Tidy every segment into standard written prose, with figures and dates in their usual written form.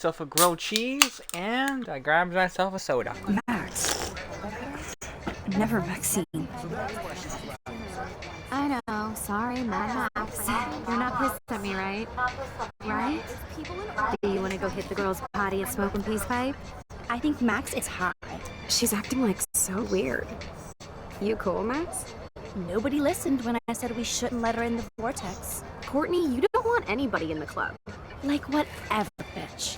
myself a grilled cheese, and I grabbed myself a soda. Max. Never Maxine. I know. Sorry, Mad Max. You're not pissed at me, right? Right? Do you want to go hit the girls' potty and smoke a peace pipe? I think Max is high. She's acting like so weird. You cool, Max? Nobody listened when I said we shouldn't let her in the vortex. Courtney, you don't want anybody in the club. Like whatever, bitch.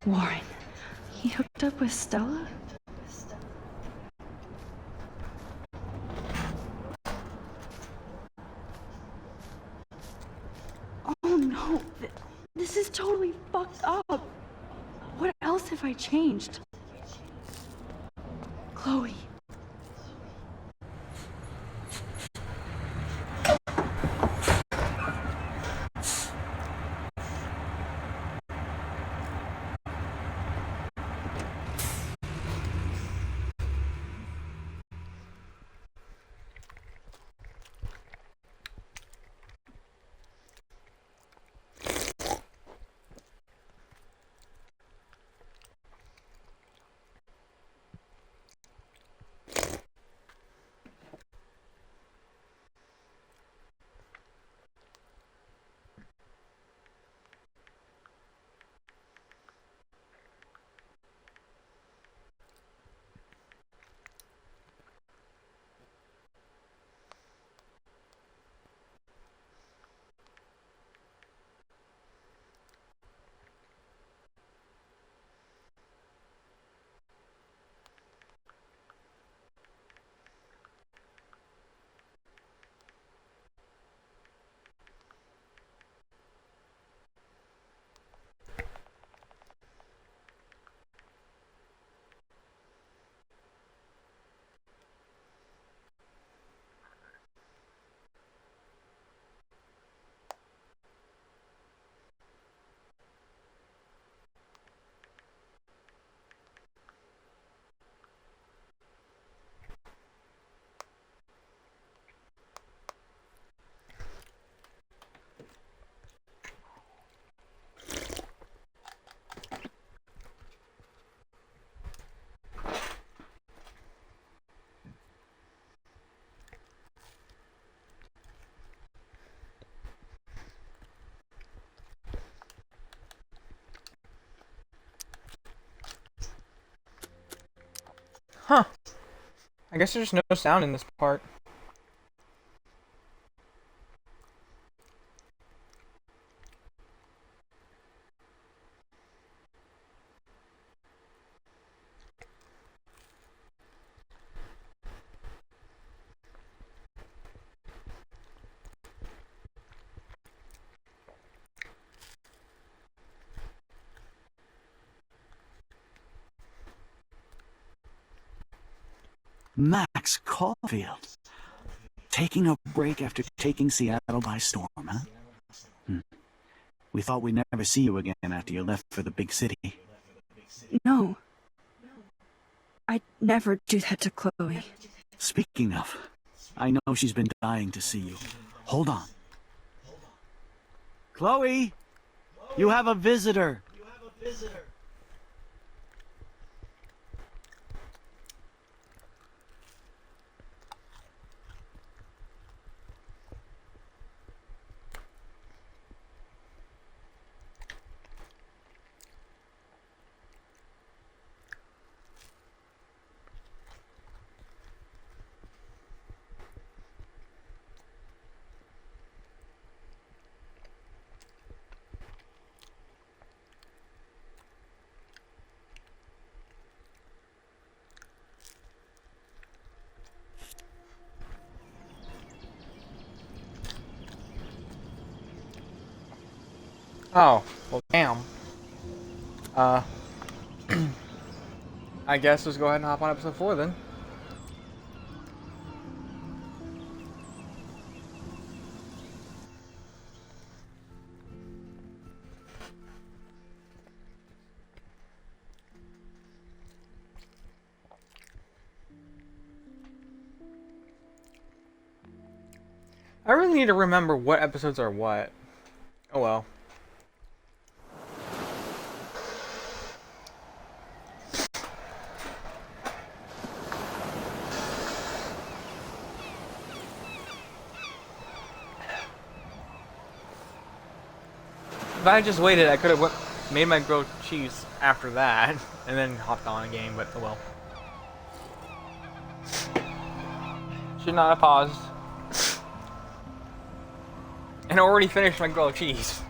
Warren, he hooked up with Stella? Oh no, this is totally fucked up. What else have I changed? Chloe. Huh. I guess there's no sound in this part. Max Caulfield. Taking a break after taking Seattle by storm, huh? We thought we'd never see you again after you left for the big city. No. I'd never do that to Chloe. Speaking of, I know she's been dying to see you. Hold on. Chloe! You have a visitor! Oh, well, damn. I guess let's go ahead and hop on episode 4 then. I really need to remember what episodes are what. Oh well. If I had just waited, I could have made my grilled cheese after that, and then hopped on a game, but oh well. Should not have paused. And I already finished my grilled cheese.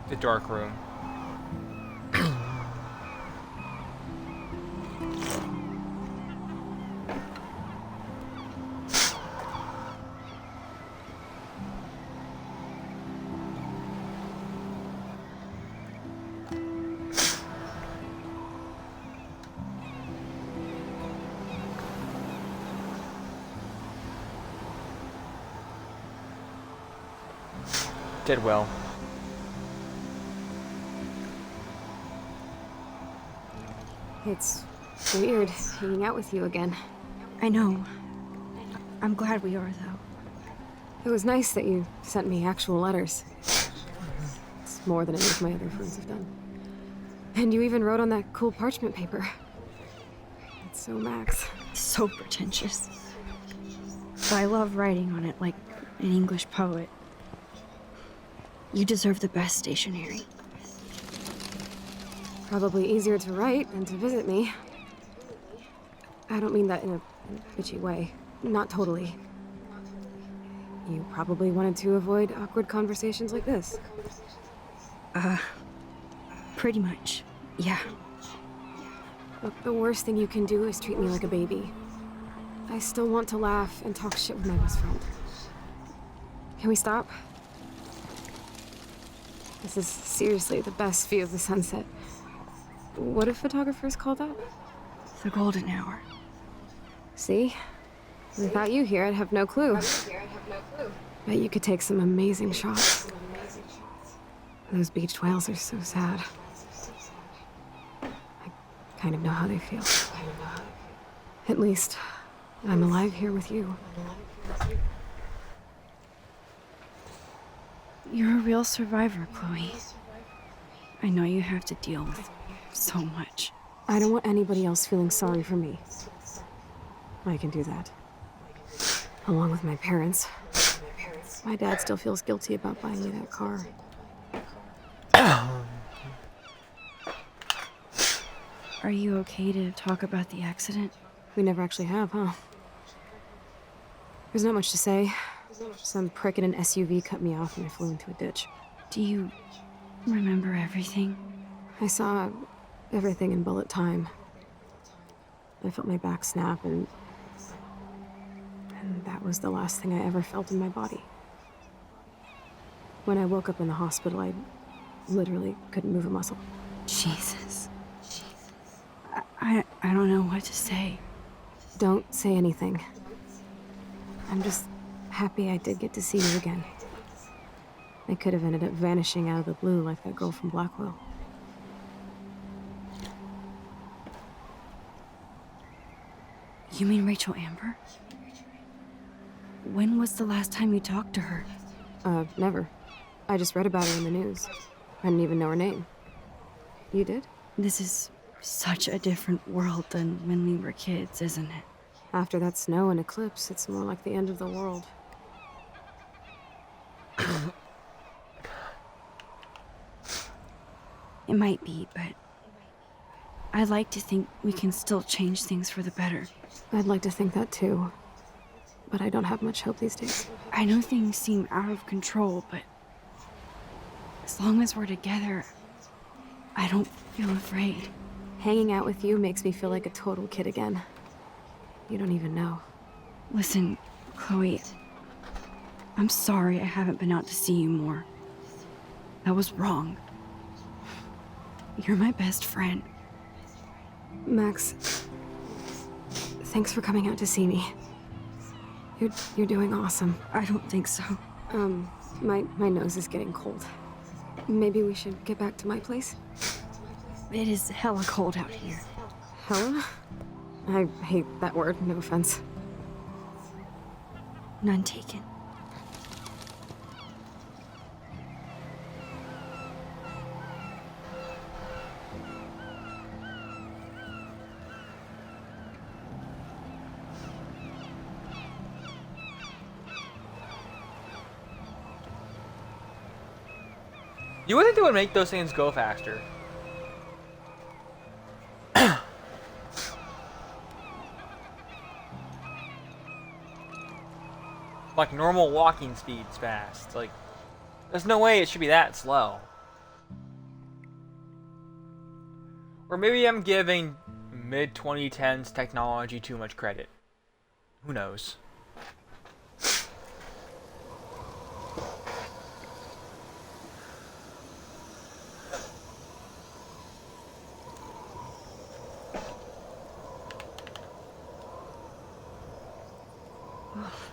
The dark room. Did well. It's weird hanging out with you again. I know. I'm glad we are, though. It was nice that you sent me actual letters. It's more than any of my other friends have done. And you even wrote on that cool parchment paper. It's so Max. So pretentious. But I love writing on it like an English poet. You deserve the best stationery. Probably easier to write than to visit me. I don't mean that in a bitchy way. Not totally. You probably wanted to avoid awkward conversations like this. Pretty much. Yeah. Look, the worst thing you can do is treat me like a baby. I still want to laugh and talk shit with my best friend. Can we stop? This is seriously the best view of the sunset. What do photographers call that? The golden hour. See? Without you here, I'd have no clue. Bet you could take some amazing shots. Those beached whales are so sad. I kind of know how they feel. At least, I'm alive here with you. You're a real survivor, Chloe. I know you have to deal with so much. I don't want anybody else feeling sorry for me. I can do that. Along with my parents. My dad still feels guilty about buying me that car. Are you okay to talk about the accident? We never actually have, huh? There's not much to say. Some prick in an SUV cut me off and I flew into a ditch. Do you remember everything? I saw everything in bullet time. I felt my back snap and that was the last thing I ever felt in my body. When I woke up in the hospital, I literally couldn't move a muscle. Jesus. I don't know what to say. Don't say anything. I'm just happy I did get to see you again. I could have ended up vanishing out of the blue like that girl from Blackwell. You mean Rachel Amber? When was the last time you talked to her? Never. I just read about her in the news. I didn't even know her name. You did? This is such a different world than when we were kids, isn't it? After that snow and eclipse, it's more like the end of the world. It might be, but I'd like to think we can still change things for the better. I'd like to think that too. But I don't have much hope these days. I know things seem out of control, but as long as we're together, I don't feel afraid. Hanging out with you makes me feel like a total kid again. You don't even know. Listen, Chloe, I'm sorry I haven't been out to see you more. That was wrong. You're my best friend. Max, thanks for coming out to see me. You're doing awesome. I don't think so. My nose is getting cold. Maybe we should get back to my place? It is hella cold out here. Hella? I hate that word, no offense. None taken. You would think they would make those things go faster. Like normal walking speed's fast. Like, there's no way it should be that slow. Or maybe I'm giving mid-2010s technology too much credit. Who knows?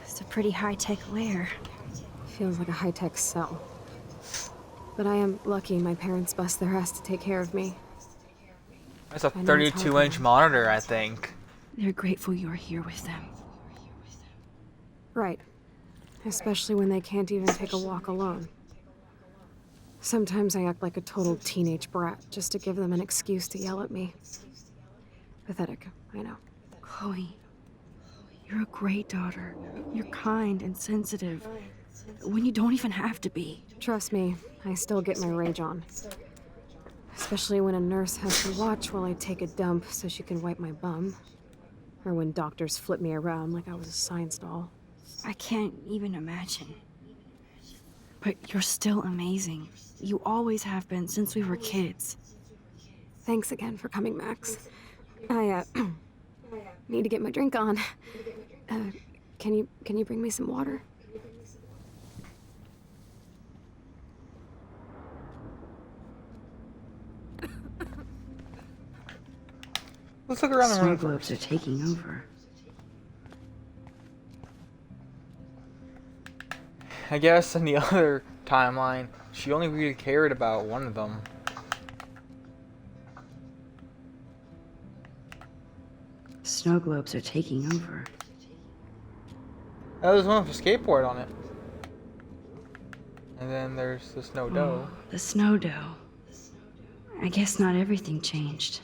It's a pretty high-tech lair. Feels like a high-tech cell. But I am lucky my parents bust their ass to take care of me. That's a I know it's hard for 32-inch them. monitor, I think. They're grateful you're here with them. Right. Especially when they can't even take a walk alone. Sometimes I act like a total teenage brat just to give them an excuse to yell at me. Pathetic, I know. Chloe, you're a great daughter. You're kind and sensitive. When you don't even have to be. Trust me, I still get my rage on. Especially when a nurse has to watch while I take a dump so she can wipe my bum. Or when doctors flip me around like I was a science doll. I can't even imagine. But you're still amazing. You always have been since we were kids. Thanks again for coming, Max. I, need to get my drink on. Can you bring me some water? Let's look around the Snow room. globes are taking over. I guess in the other timeline, she only really cared about one of them. Snow globes are taking over. Oh, there's one with a skateboard on it. And then there's the snow doe. Oh, the snow doe. I guess not everything changed.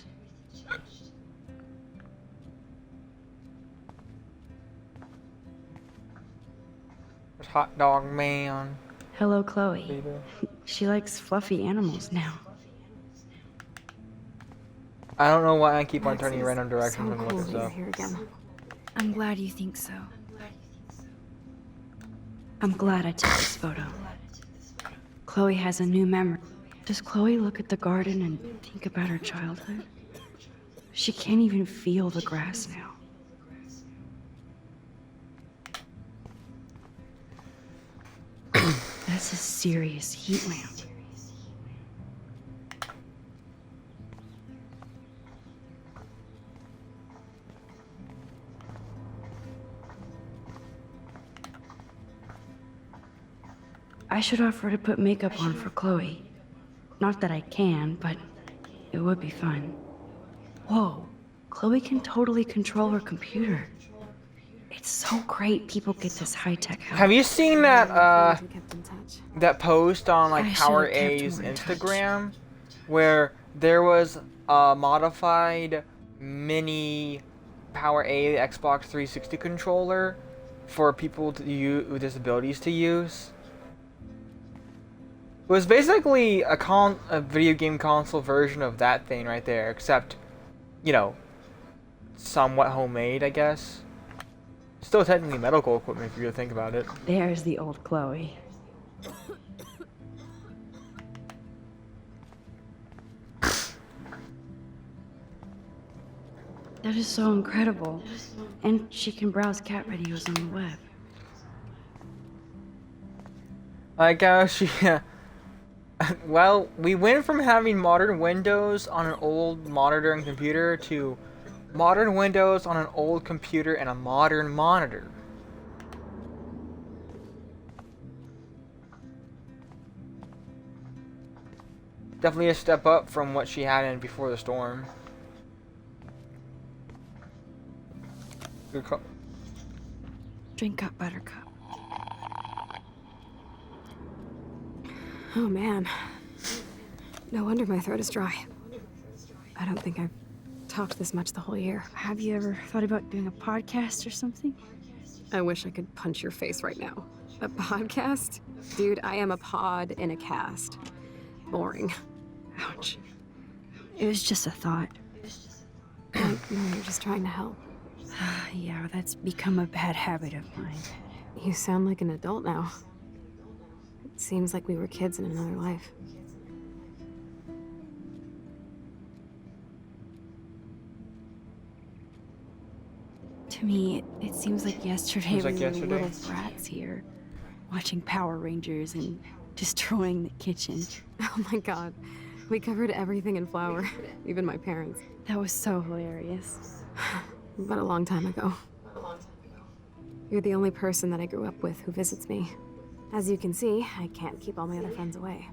There's Hot Dog Man. Hello, Chloe. Baby. She likes fluffy animals now. I don't know why I keep on Max, turning it's random directions so when cool looking that you're stuff. here again. I'm glad you think so. I'm glad I took this photo. Chloe has a new memory. Does Chloe look at the garden and think about her childhood? She can't even feel the grass now. That's a serious heat lamp. I should offer to put makeup on for Chloe. Not that I can, but it would be fun. Whoa, Chloe can totally control her computer. It's so great people get this high-tech help. Have you seen that We kept in touch. that post on like I Power should've kept A's more in touch. Instagram where there was a modified mini Power A Xbox 360 controller for people to use with disabilities to use? It was basically a video game console version of that thing right there, except, you know, somewhat homemade, I guess. Still technically medical equipment if you really think about it. There's the old Chloe. That is so incredible. And she can browse cat videos on the web. Like how she Well, we went from having modern Windows on an old monitor and computer to modern Windows on an old computer and a modern monitor. Definitely a step up from what she had in before the storm. Good call. Drink up, Buttercup. Oh man. No wonder my throat is dry. I don't think I've talked this much the whole year. Have you ever thought about doing a podcast or something? I wish I could punch your face right now. A podcast? Dude, I am a pod in a cast. Boring. Ouch. It was just a thought. No, you're just trying to help. Yeah, that's become a bad habit of mine. You sound like an adult now. It seems like we were kids in another life. To me, it seems like yesterday Seems like we were yesterday. little brats here, watching Power Rangers and destroying the kitchen. Oh my god. We covered everything in flour. Even my parents. That was so hilarious. But a long time ago. You're the only person that I grew up with who visits me. As you can see, I can't keep all my other friends away.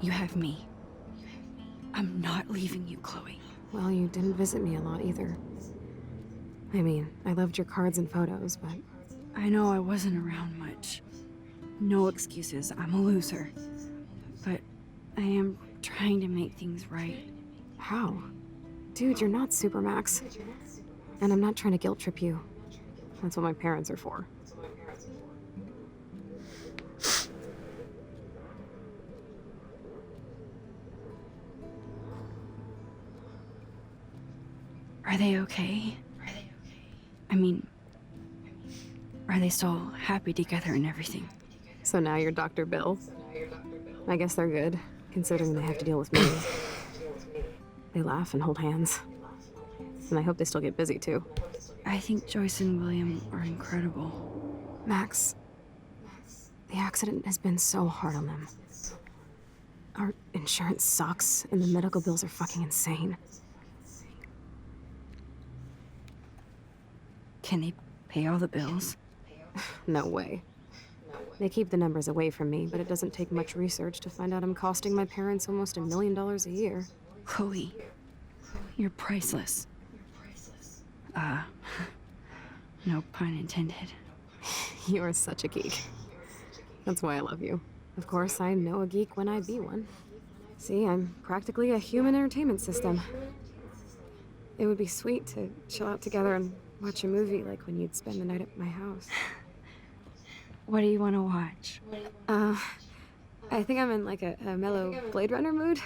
You have me. I'm not leaving you, Chloe. Well, you didn't visit me a lot either. I mean, I loved your cards and photos, but I know I wasn't around much. No excuses, I'm a loser. But I am trying to make things right. how? Dude, you're not Supermax. And I'm not trying to guilt trip you. That's what my parents are for. Are they okay? I mean, are they still happy together and everything? So now you're Dr. Bill? I guess they're good, considering they have to deal with me. They laugh and hold hands. And I hope they still get busy, too. I think Joyce and William are incredible. Max, the accident has been so hard on them. Our insurance sucks, and the medical bills are fucking insane. Can they pay all the bills? No way. They keep the numbers away from me, but it doesn't take much research to find out I'm costing my parents almost $1 million a year. Chloe, you're priceless. No pun intended. You are such a geek. That's why I love you. Of course, I know a geek when I be one. See, I'm practically a human entertainment system. It would be sweet to chill out together and watch a movie like when you'd spend the night at my house. What do you want to watch? I think I'm in like a mellow Blade Runner mood.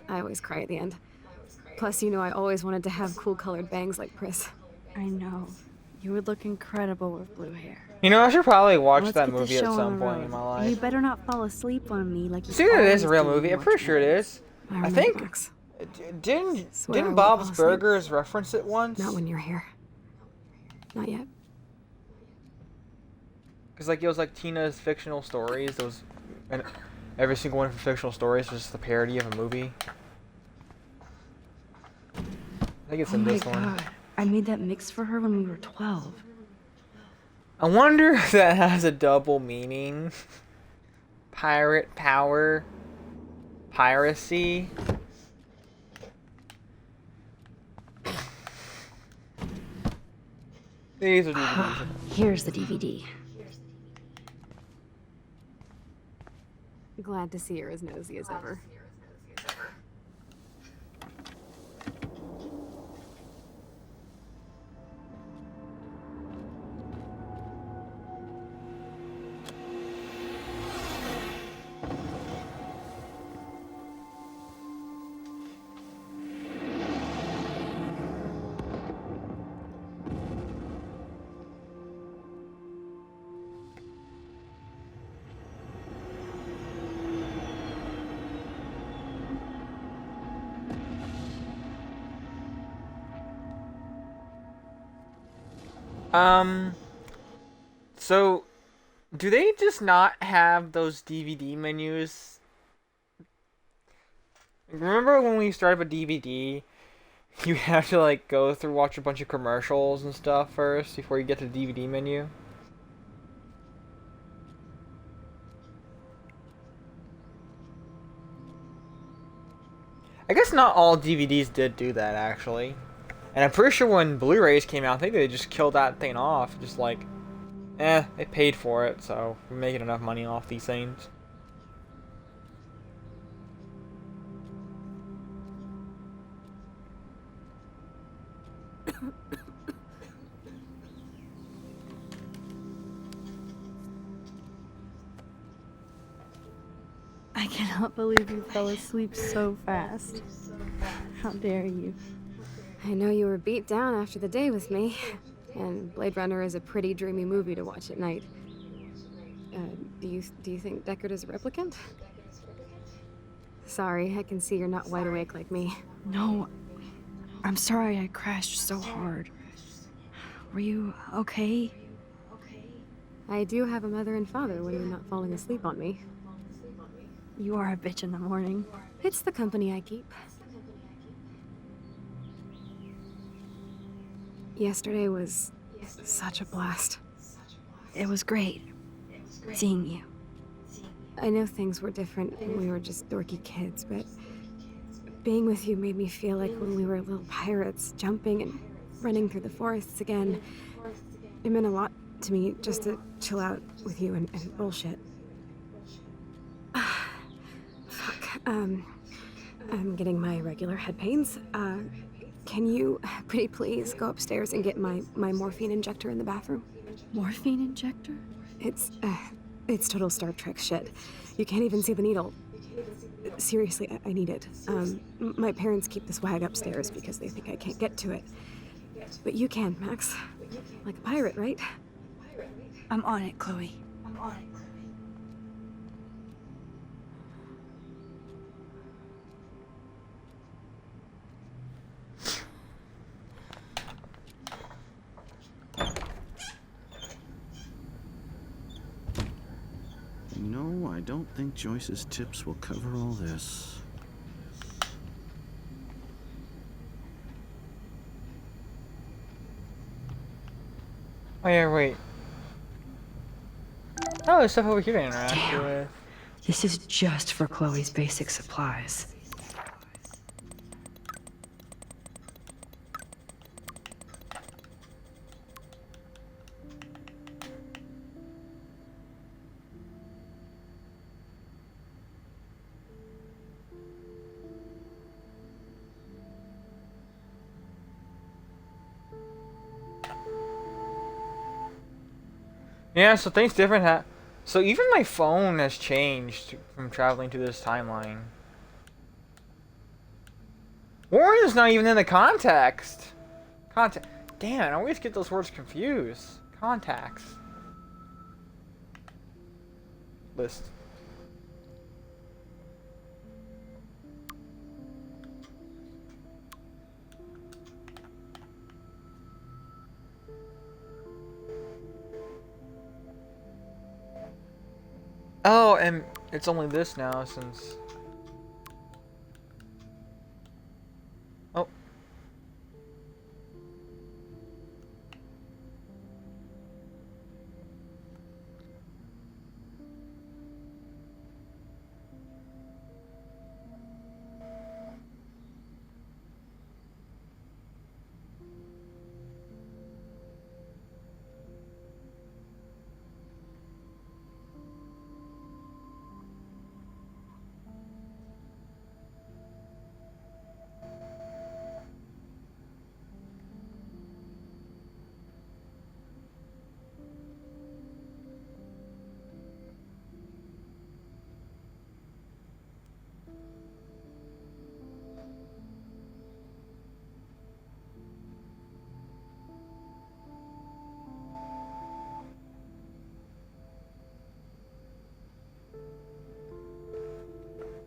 I always cry at the end. Plus, you know I always wanted to have cool colored bangs like Pris. I know. You would look incredible with blue hair. You know, I should probably watch Let's that get this movie at show on some the point road. in my You life. better not fall asleep on me like you See, it is always a real do movie. I'm watch pretty sure it movies. is. I I remember, think Max. didn't Swear I didn't won't Bob's fall asleep. Burgers reference it once? Not when you're here. Not yet. Cause like it was like Tina's fictional stories. Those, and every single one of her fictional stories was just a parody of a movie. I think it's Oh in my this one. god. I made that mix for her when we were 12. I wonder if that has a double meaning. Pirate power. Piracy. These are DVDs. Here's the DVD. Glad to see you're as nosy as ever. Um, so do they just not have those DVD menus? Remember when we started with DVD, you have to like go through watch a bunch of commercials and stuff first before you get to the DVD menu? I guess not all DVDs did do that actually. And I'm pretty sure when Blu-rays came out, I think they just killed that thing off. Just like, they paid for it, so we're making enough money off these things. I cannot believe you fell asleep so fast. How dare you? I know you were beat down after the day with me, and Blade Runner is a pretty dreamy movie to watch at night. Do you think Deckard is a replicant? Sorry, I can see you're not wide awake like me. No, I'm sorry I crashed so hard. Were you okay? I do have a mother and father when you're not falling asleep on me. You are a bitch in the morning. It's the company I keep. Yesterday was such a blast. It was great seeing you. I know things were different when we were just dorky kids, but being with you made me feel like when we were little pirates, jumping and running through the forests again. It meant a lot to me just to chill out with you and bullshit. Fuck, I'm getting my regular head pains. Can you, pretty please, go upstairs and get my morphine injector in the bathroom? Morphine injector? It's total Star Trek shit. You can't even see the needle. Seriously, I need it. My parents keep this wag upstairs because they think I can't get to it. But you can, Max. Like a pirate, right? I'm on it, Chloe. No, I don't think Joyce's tips will cover all this. Oh yeah, wait. Oh, there's stuff over here to interact with. This is just for Chloe's basic supplies. Yeah, so things different so even my phone has changed from traveling to this timeline. Warren is not even in the context. Damn, I always get those words confused. Contacts. List. Oh, and it's only this now since... Oh.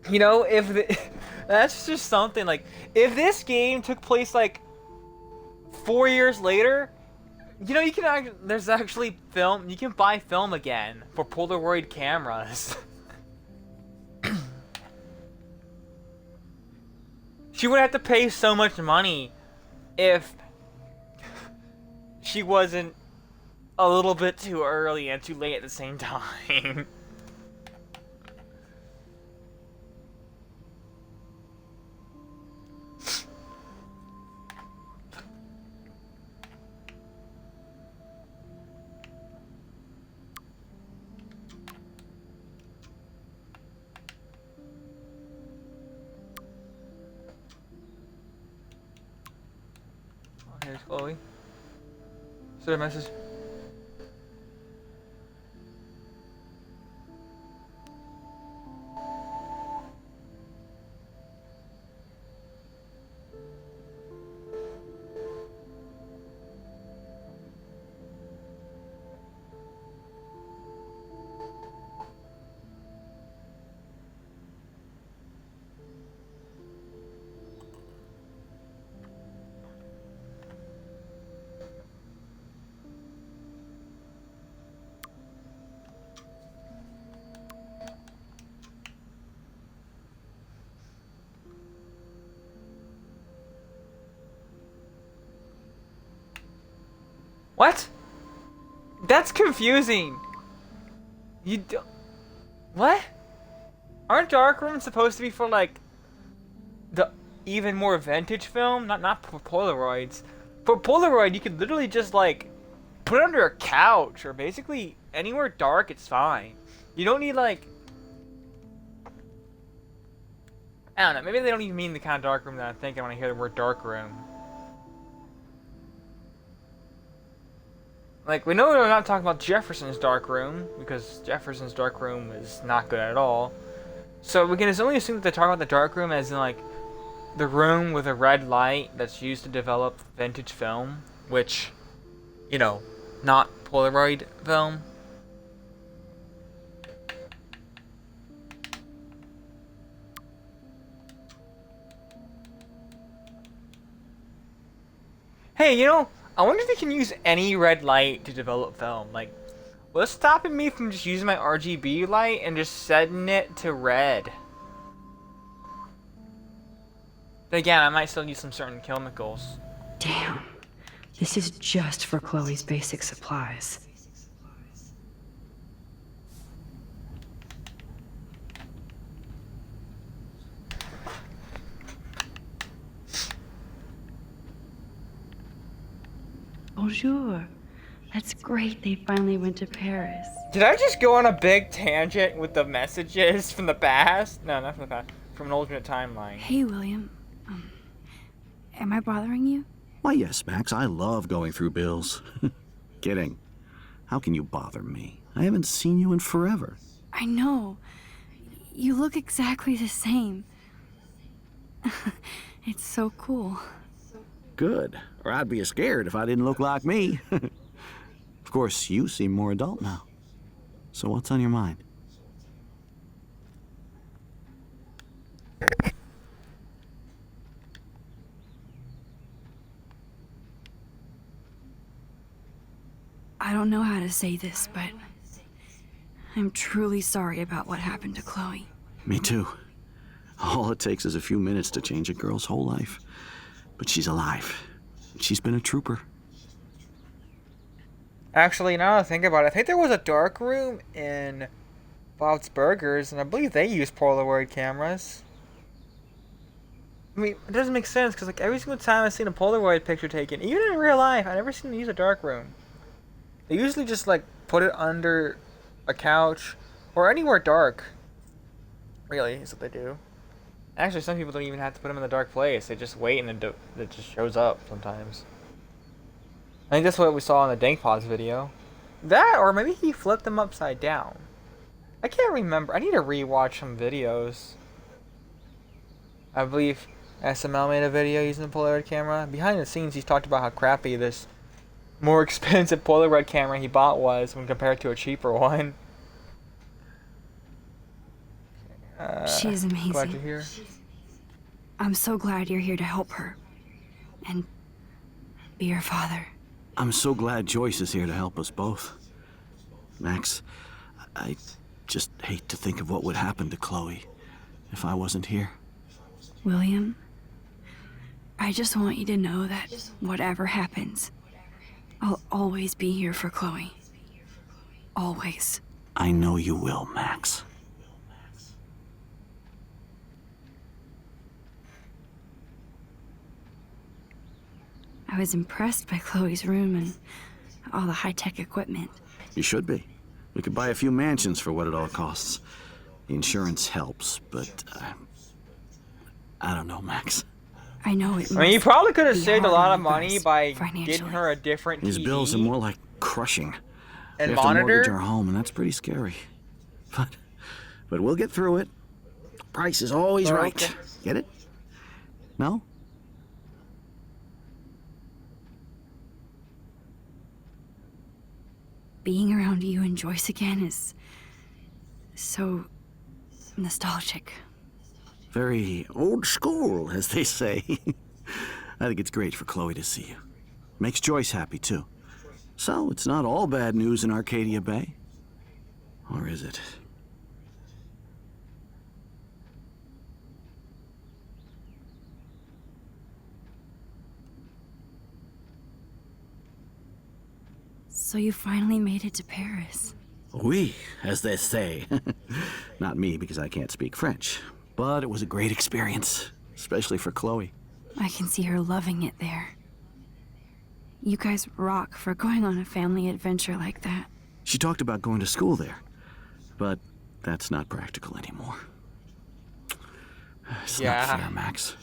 You know, that's just something, like, if this game took place, like, 4 years later, You know, you can there's actually film. You can buy film again for Polaroid cameras. She wouldn't have to pay so much money if she wasn't a little bit too early and too late at the same time. Here's Chloe. Is there a message? What? That's confusing. You do What? Aren't darkrooms supposed to be for like the even more vintage film? Not for Polaroids. For Polaroid, you could literally just like put it under a couch or basically anywhere dark. It's fine. You don't need like I don't know. Maybe they don't even mean the kind of darkroom that I'm thinking when I hear the word darkroom. Like, we know we're not talking about Jefferson's darkroom, because Jefferson's darkroom is not good at all. So we can only assume that they're talking about the darkroom as in, like, the room with a red light that's used to develop vintage film, which, you know, not Polaroid film. Hey, you know, I wonder if they can use any red light to develop film. Like, what's stopping me from just using my RGB light and just setting it to red? But again, I might still use some certain chemicals. Damn. This is just for Chloe's basic supplies. Bonjour. That's great they finally went to Paris. Did I just go on a big tangent with the messages from the past? No, not from the past. From an alternate timeline. Hey, William. Am I bothering you? Why, yes, Max. I love going through bills. Kidding. How can you bother me? I haven't seen you in forever. I know. You look exactly the same. It's so cool. Good. Or I'd be scared if I didn't look like me. Of course, you seem more adult now. So what's on your mind? I don't know how to say this, but I'm truly sorry about what happened to Chloe. Me too. All it takes is a few minutes to change a girl's whole life. But she's alive. She's been a trooper. Actually, now that I think about it, I think there was a dark room in Bob's Burgers, and I believe they use Polaroid cameras. I mean, it doesn't make sense, because like every single time I've seen a Polaroid picture taken, even in real life, I've never seen them use a dark room. They usually just like put it under a couch or anywhere dark. Really, is what they do. Actually, some people don't even have to put them in the dark place. They just wait and it just shows up sometimes. I think that's what we saw in the Dank Pause video. That, or maybe he flipped them upside down. I can't remember. I need to rewatch some videos. I believe SML made a video using the Polaroid camera. Behind the scenes, he's talked about how crappy this more expensive Polaroid camera he bought was when compared to a cheaper one. She's amazing. Glad you're here. I'm so glad you're here to help her. And be her father. I'm so glad Joyce is here to help us both. Max, I just hate to think of what would happen to Chloe if I wasn't here. William, I just want you to know that whatever happens, I'll always be here for Chloe. Always. I know you will, Max. I was impressed by Chloe's room and all the high-tech equipment. You should be. We could buy a few mansions for what it all costs. The insurance helps, but I don't know, Max. I know it. I mean, you probably could have be saved a hard lot on of you money guys by financially. getting her a different These TV bills are more like crushing. and We have to mortgage our monitor. home, and that's pretty scary. But we'll get through it. Price is always right. Okay. Get it? No? Being around you and Joyce again is so nostalgic. Very old school, as they say. I think it's great for Chloe to see you. Makes Joyce happy, too. So, it's not all bad news in Arcadia Bay. Or is it? So you finally made it to Paris. Oui, as they say. Not me, because I can't speak French. But it was a great experience, especially for Chloe. I can see her loving it there. You guys rock for going on a family adventure like that. She talked about going to school there, but that's not practical anymore. It's Yeah. not fair, Max.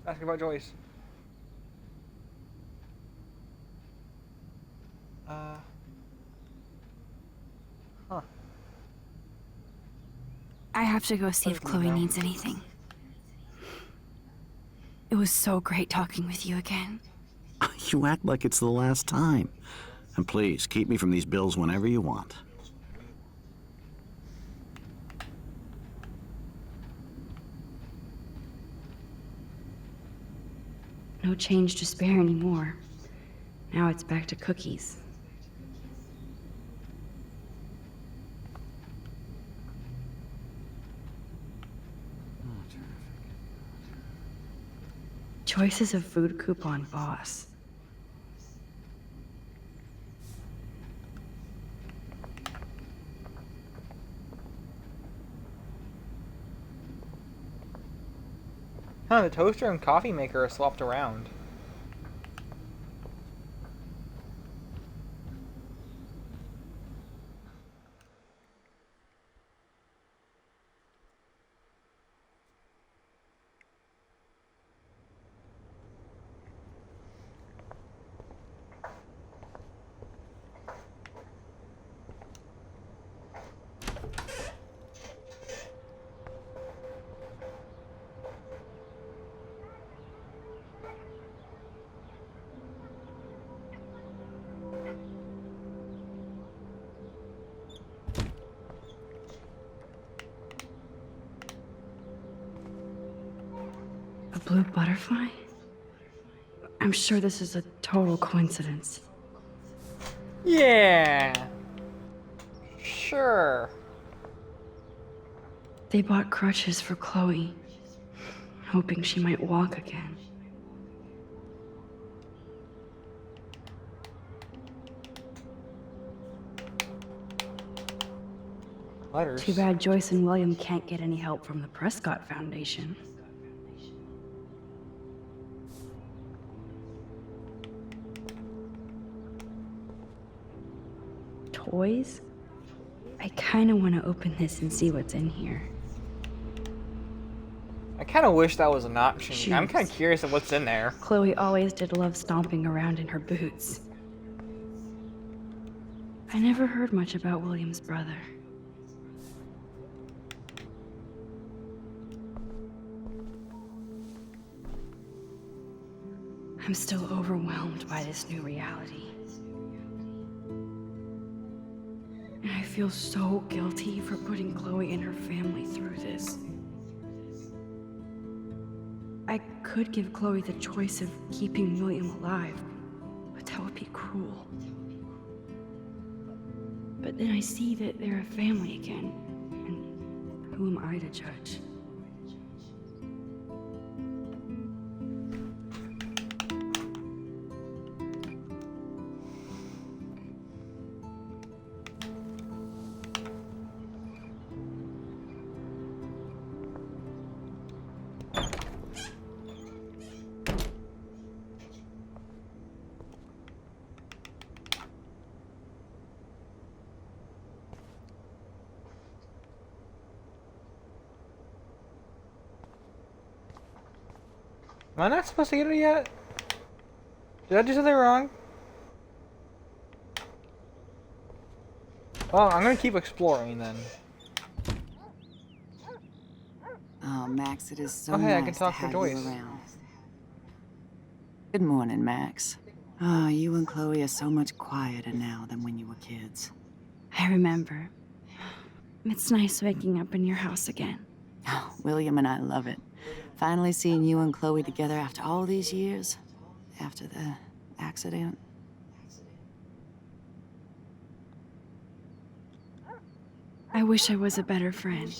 Ask about Joyce. Huh. I have to go see if Okay, Chloe now. needs anything. It was so great talking with you again. You act like it's the last time. And please, keep me from these bills whenever you want. No change to spare anymore. Now it's back to cookies. Choice is a food coupon boss. Huh, the toaster and coffee maker are swapped around. A blue butterfly? I'm sure this is a total coincidence. Yeah. Sure. They bought crutches for Chloe, hoping she might walk again. Letters. Too bad Joyce and William can't get any help from the Prescott Foundation. Toys? I kinda wanna open this and see what's in here. I kind of wish that was an option. I'm Shoes. kind of curious of what's in there. Chloe always did love stomping around in her boots. I never heard much about William's brother. I'm still overwhelmed by this new reality. And I feel so guilty for putting Chloe and her family through this. I I could give Chloe the choice of keeping William alive, but that would be cruel. But then I see that they're a family again, and who am I to judge? Am I not supposed to get it yet? Did I do something wrong? Well, I'm gonna keep exploring then. Oh, Max, it is so Oh, hey, I can nice to talk to have Joyce. you around. Good morning, Max. Oh, you and Chloe are so much quieter now than when you were kids. I remember. It's nice waking up in your house again. Oh, William and I love it. Finally seeing you and Chloe together after all these years. After the accident. I wish I was a better friend.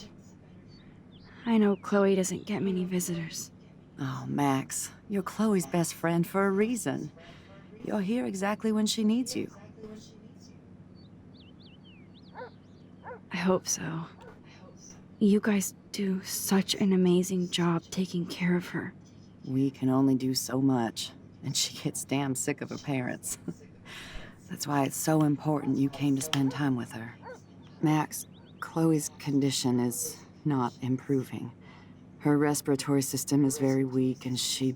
I know Chloe doesn't get many visitors. Oh, Max, you're Chloe's best friend for a reason. You're here exactly when she needs you. I hope so. You guys do such an amazing job taking care of her. We can only do so much, and she gets damn sick of her parents. That's why it's so important you came to spend time with her. Max, Chloe's condition is not improving. Her respiratory system is very weak, and she...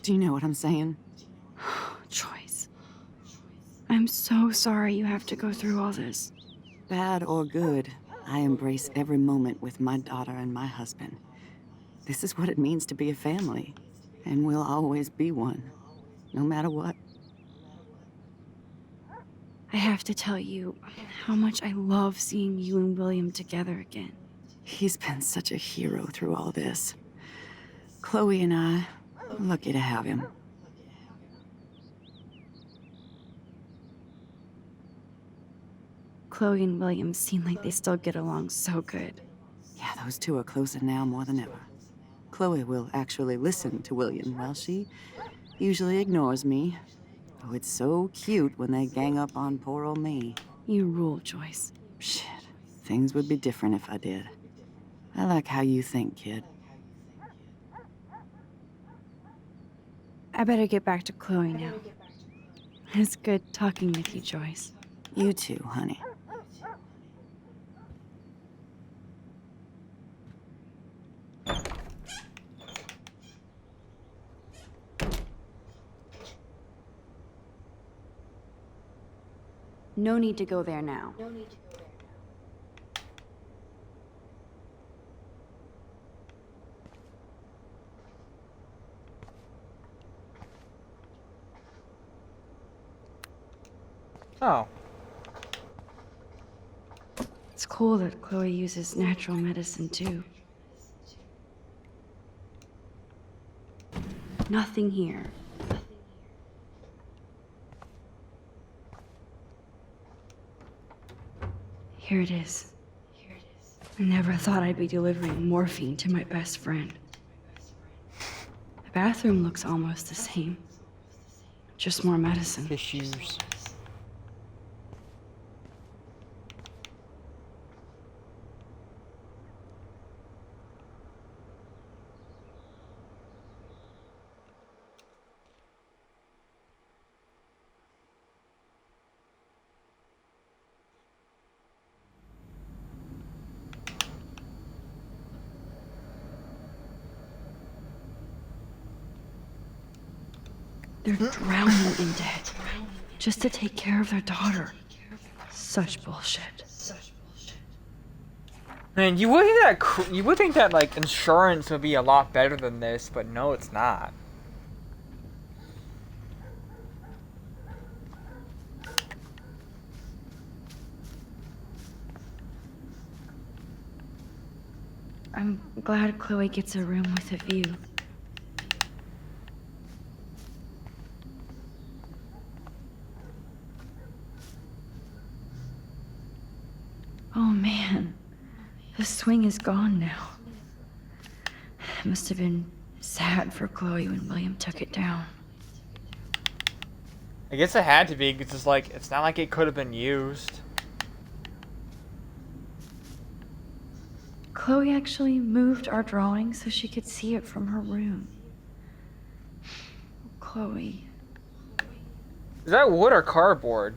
Do you know what I'm saying? Joyce. I'm so sorry you have to go through all this. Bad or good, I embrace every moment with my daughter and my husband. This is what it means to be a family, and we'll always be one, no matter what. I have to tell you how much I love seeing you and William together again. He's been such a hero through all this. Chloe and I, lucky to have him. Chloe and William seem like they still get along so good. Yeah, those two are closer now more than ever. Chloe will actually listen to William while she usually ignores me. Oh, it's so cute when they gang up on poor old me. You rule, Joyce. Shit, things would be different if I did. I like how you think, kid. I better get back to Chloe now. It's good talking with you, Joyce. You too, honey. No need to go there now. Oh. It's cool that Chloe uses natural medicine too. Nothing here. Here it is. I never thought I'd be delivering morphine to my best friend. The bathroom looks almost the same. Just more medicine. Tissues. They're drowning in debt just to take care of their daughter. Such bullshit. Man, you would think that you would think that like insurance would be a lot better than this, but no, it's not. I'm glad Chloe gets a room with a view. Oh man, the swing is gone now. It must have been sad for Chloe when William took it down. I guess it had to be, because it's like, it's not like it could have been used. Chloe actually moved our drawing so she could see it from her room. Chloe. Is that wood or cardboard?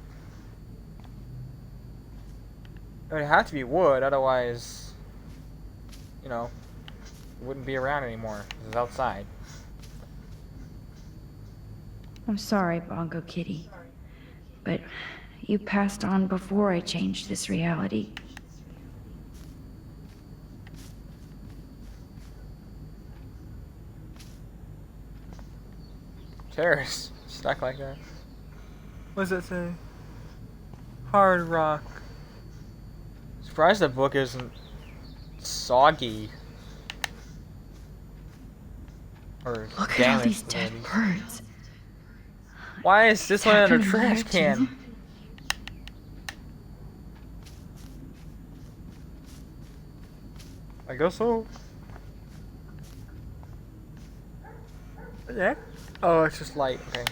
It would have to be wood, otherwise, you know, it wouldn't be around anymore. It's outside. I'm sorry, Bongo Kitty, but you passed on before I changed this reality. Chairs stuck like that. What does that say? Hard rock. Surprised the book isn't soggy. Or Look at all damaged these dead already. birds. Why is this one in a Happened trash there, too? can? I guess so. Yeah. Oh, it's just light. Okay.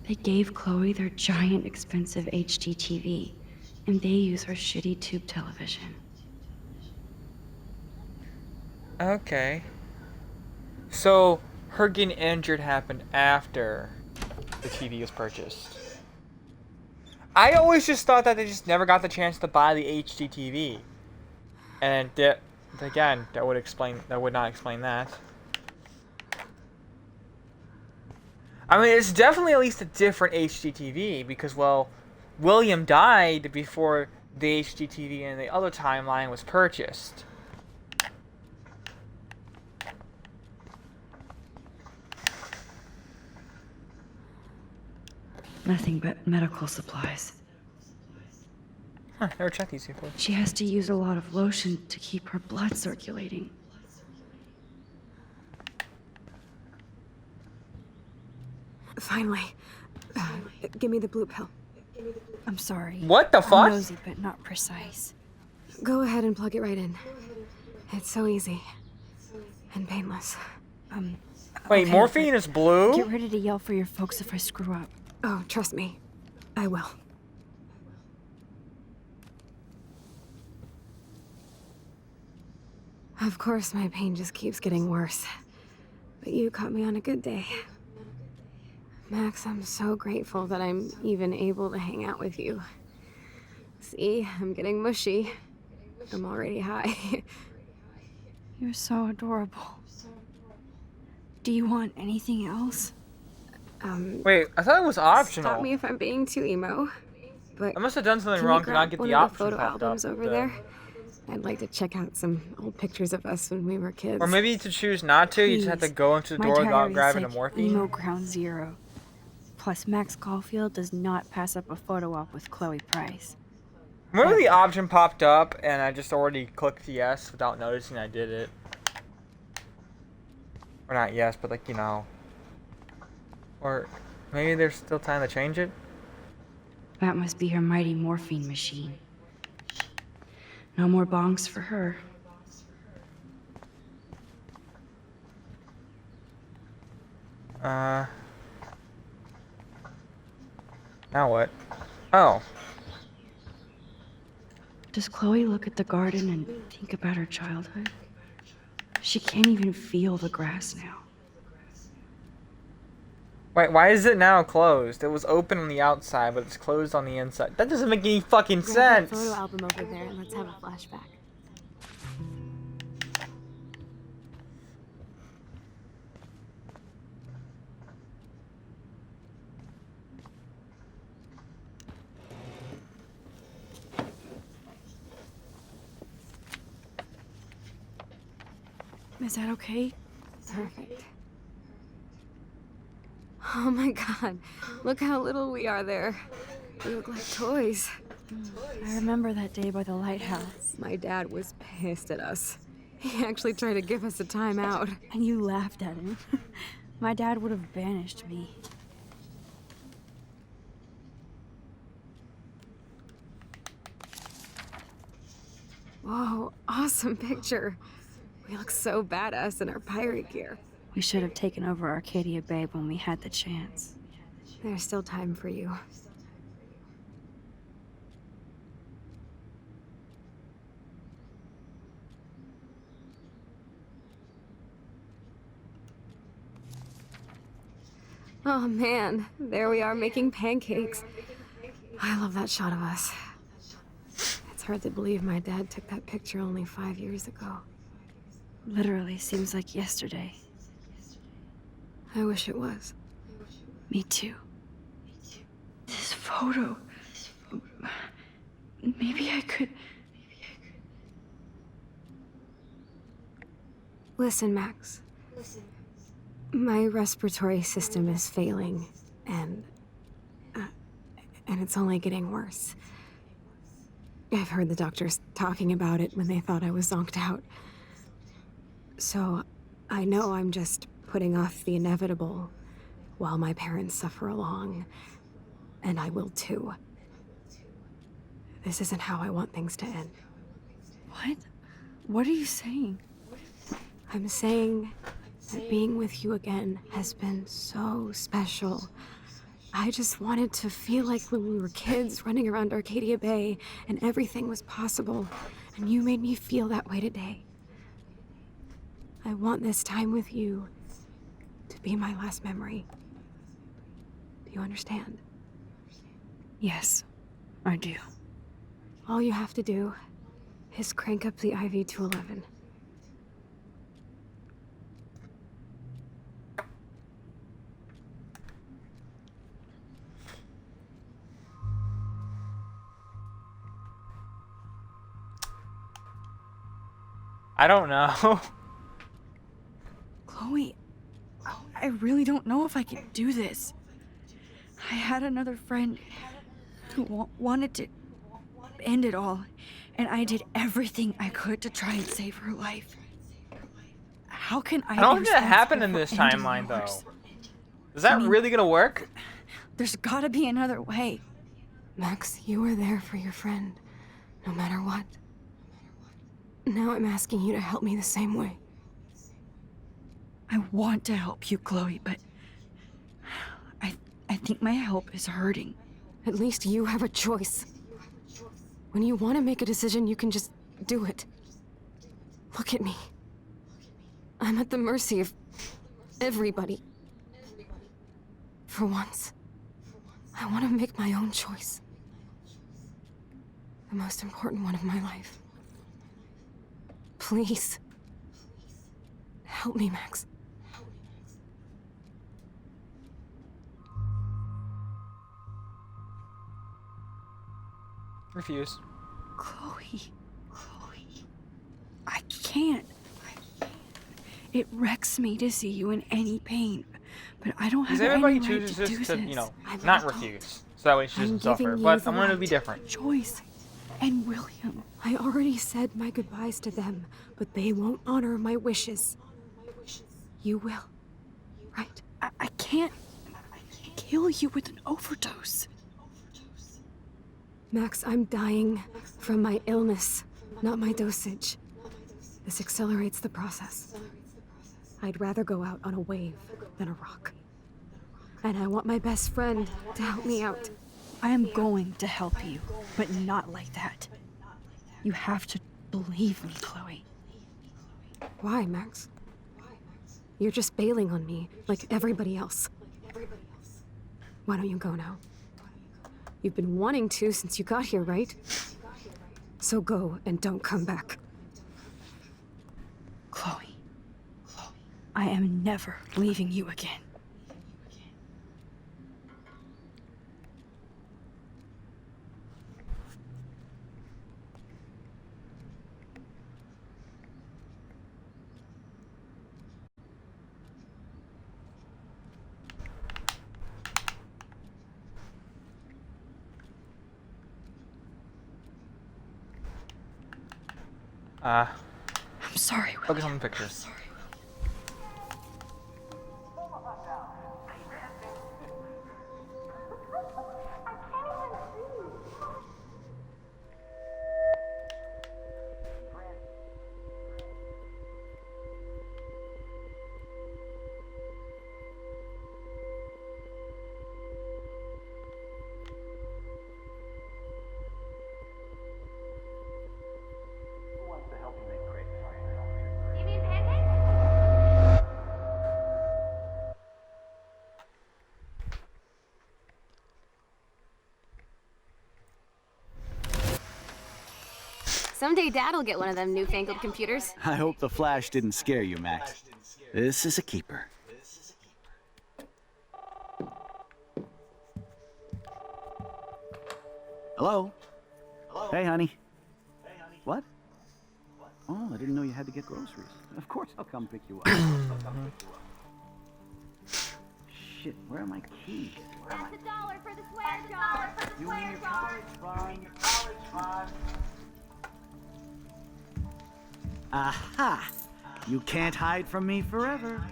They gave Chloe their giant, expensive HD TV, and they use her shitty tube television. Okay. So, her getting injured happened after the TV was purchased. I always just thought that they just never got the chance to buy the HD TV. And that, again, that would not explain that. I mean, it's definitely at least a different HD TV because, well, William died before the HD TV in the other timeline was purchased. Nothing but medical supplies. Huh, never checked these before. She has to use a lot of lotion to keep her blood circulating. Finally. Give me the blue pill. I'm sorry. What the I'm fuck? nosy, but not precise. Go ahead and plug it right in. It's so easy. And painless. Wait, Okay, morphine is blue? Get ready to yell for your folks if I screw up. Oh, trust me. I will. Of course, my pain just keeps getting worse. But you caught me on a good day. Max, I'm so grateful that I'm even able to hang out with you. See, I'm getting mushy. I'm already high. You're so adorable. Do you want anything else? Wait, I thought it was optional. Stop me if I'm being too emo. But I must have done something can wrong you to not grab get one the of option photo popped albums up. over there? I'd like to check out some old pictures of us when we were kids. Or maybe to choose not to, you just have to Please. go into the My door without diary's grabbing a like morphine. emo ground zero. Plus, Max Caulfield does not pass up a photo op with Chloe Price. Remember the option popped up and I just already clicked yes without noticing I did it. Or not yes, but like, you know. Or maybe there's still time to change it? That must be her mighty morphine machine. No more bongs for her. Now what? Oh. Does Chloe look at the garden and think about her childhood? She can't even feel the grass now. Wait, why is it now closed? It was open on the outside, but it's closed on the inside. That doesn't make any fucking Grab that sense! photo album over there and let's have a flashback. Is that okay? Perfect. Oh my god, look how little we are there. We look like toys. I remember that day by the lighthouse. My dad was pissed at us. He actually tried to give us a timeout. And you laughed at him. My dad would have banished me. Whoa, awesome picture. We look so badass in our pirate gear. We should have taken over Arcadia Bay when we had the chance. There's still time for you. Oh man, there we are making pancakes. I love that shot of us. It's hard to believe my dad took that picture only 5 years ago. Literally seems like yesterday. I wish it was. Me too. This photo. Maybe I could. Listen, Max. My respiratory system is failing, and it's only getting worse. I've heard the doctors talking about it when they thought I was zonked out. So, I know I'm just putting off the inevitable while my parents suffer along, and I will too. This isn't how I want things to end. What? What are you saying? I'm saying that being with you again has been so special. I just wanted to feel like when we were kids running around Arcadia Bay and everything was possible, and you made me feel that way today. I want this time with you to be my last memory. Do you understand? Yes, I do. All you have to do is crank up the IV to 11. I don't know. Chloe, I really don't know if I can do this. I had another friend who wanted to end it all, and I did everything I could to try and save her life. How can I I don't be think that happened in responsible this for ending timeline, though. yours? Is that really gonna work? There's gotta be another way. Max, you were there for your friend, no matter what. Now I'm asking you to help me the same way. I want to help you, Chloe, but I think my help is hurting. At least you have a choice. When you want to make a decision, you can just do it. Look at me. I'm at the mercy of everybody. For once, I want to make my own choice. The most important one of my life. Please. Help me, Max. Refuse. Chloe. I can't. It wrecks me to see you in any pain, but I don't have Because any everybody right chooses to do just to, this. you know, I'm not not- refuse. So that way she I'm doesn't suffer. giving you But the I'm gonna be right. different. Joyce and William. I already said my goodbyes to them, but they won't honor my wishes. You will, right? I can't kill you with an overdose. Max, I'm dying from my illness, not my dosage. This accelerates the process. I'd rather go out on a wave than a rock. And I want my best friend to help me out. I am going to help you, but not like that. You have to believe me, Chloe. Why, Max? You're just bailing on me, like everybody else. Why don't you go now? You've been wanting to since you got here, right? So go and don't come back. Chloe, I am never leaving you again. Uh, I'm sorry, focus William. on the pictures. Someday Dad'll get one of them newfangled computers. I hope the flash didn't scare you, Max. This is a keeper. Hello? Hey, honey. What? Oh, I didn't know you had to get groceries. Of course I'll come pick you up. Shit, where are my keys? That's $1 for the swear jar. You and your college fund. Aha! You can't hide from me forever.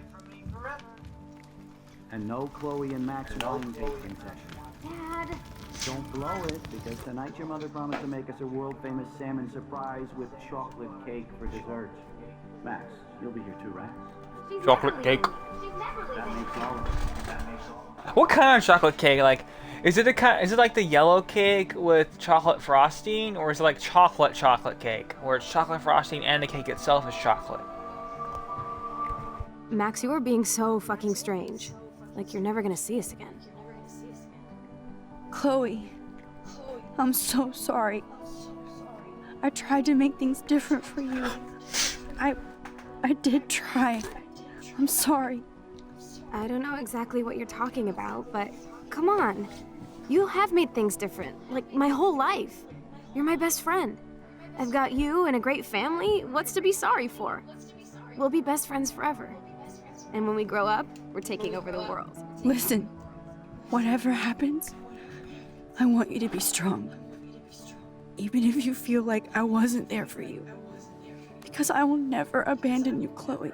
And no Chloe and Max wine tasting session. Dad. Don't blow it, because tonight your mother promised to make us a world-famous salmon surprise with chocolate cake for dessert. Max, you'll be here too, right? She's Chocolate never cake. leaving. She's never That leaving. makes all of us. What kind of chocolate cake? Like, is it the kind? Is it like the yellow cake with chocolate frosting, or is it like chocolate cake, where it's chocolate frosting and the cake itself is chocolate? Max, you are being so fucking strange. Like you're never gonna see us again. Chloe, I'm so sorry. I tried to make things different for you. I did try. I'm sorry. I don't know exactly what you're talking about, but come on. You have made things different, like my whole life. You're my best friend. I've got you and a great family. What's to be sorry for? We'll be best friends forever. And when we grow up, we're taking over the world. Listen, whatever happens, I want you to be strong. Even if you feel like I wasn't there for you. Because I will never abandon you, Chloe.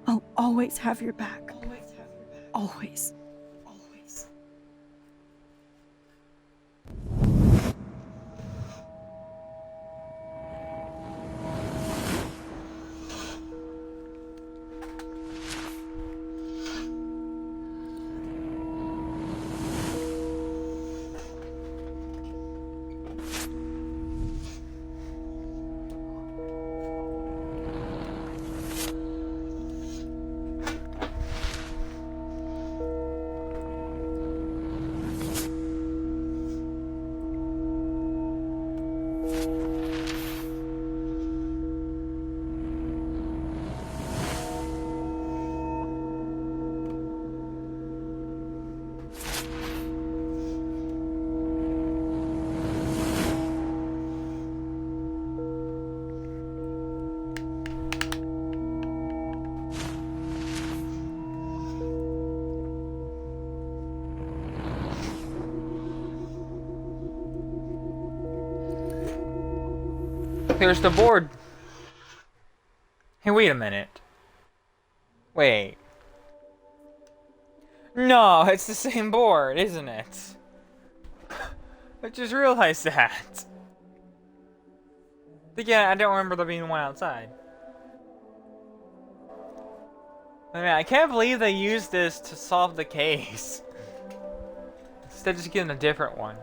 I'll always have your back. Always. There's the board. Hey, wait a minute. Wait. No, it's the same board, isn't it? I just realized that. Again, I don't remember there being one outside. I mean, I can't believe they used this to solve the case. Instead of just getting a different one.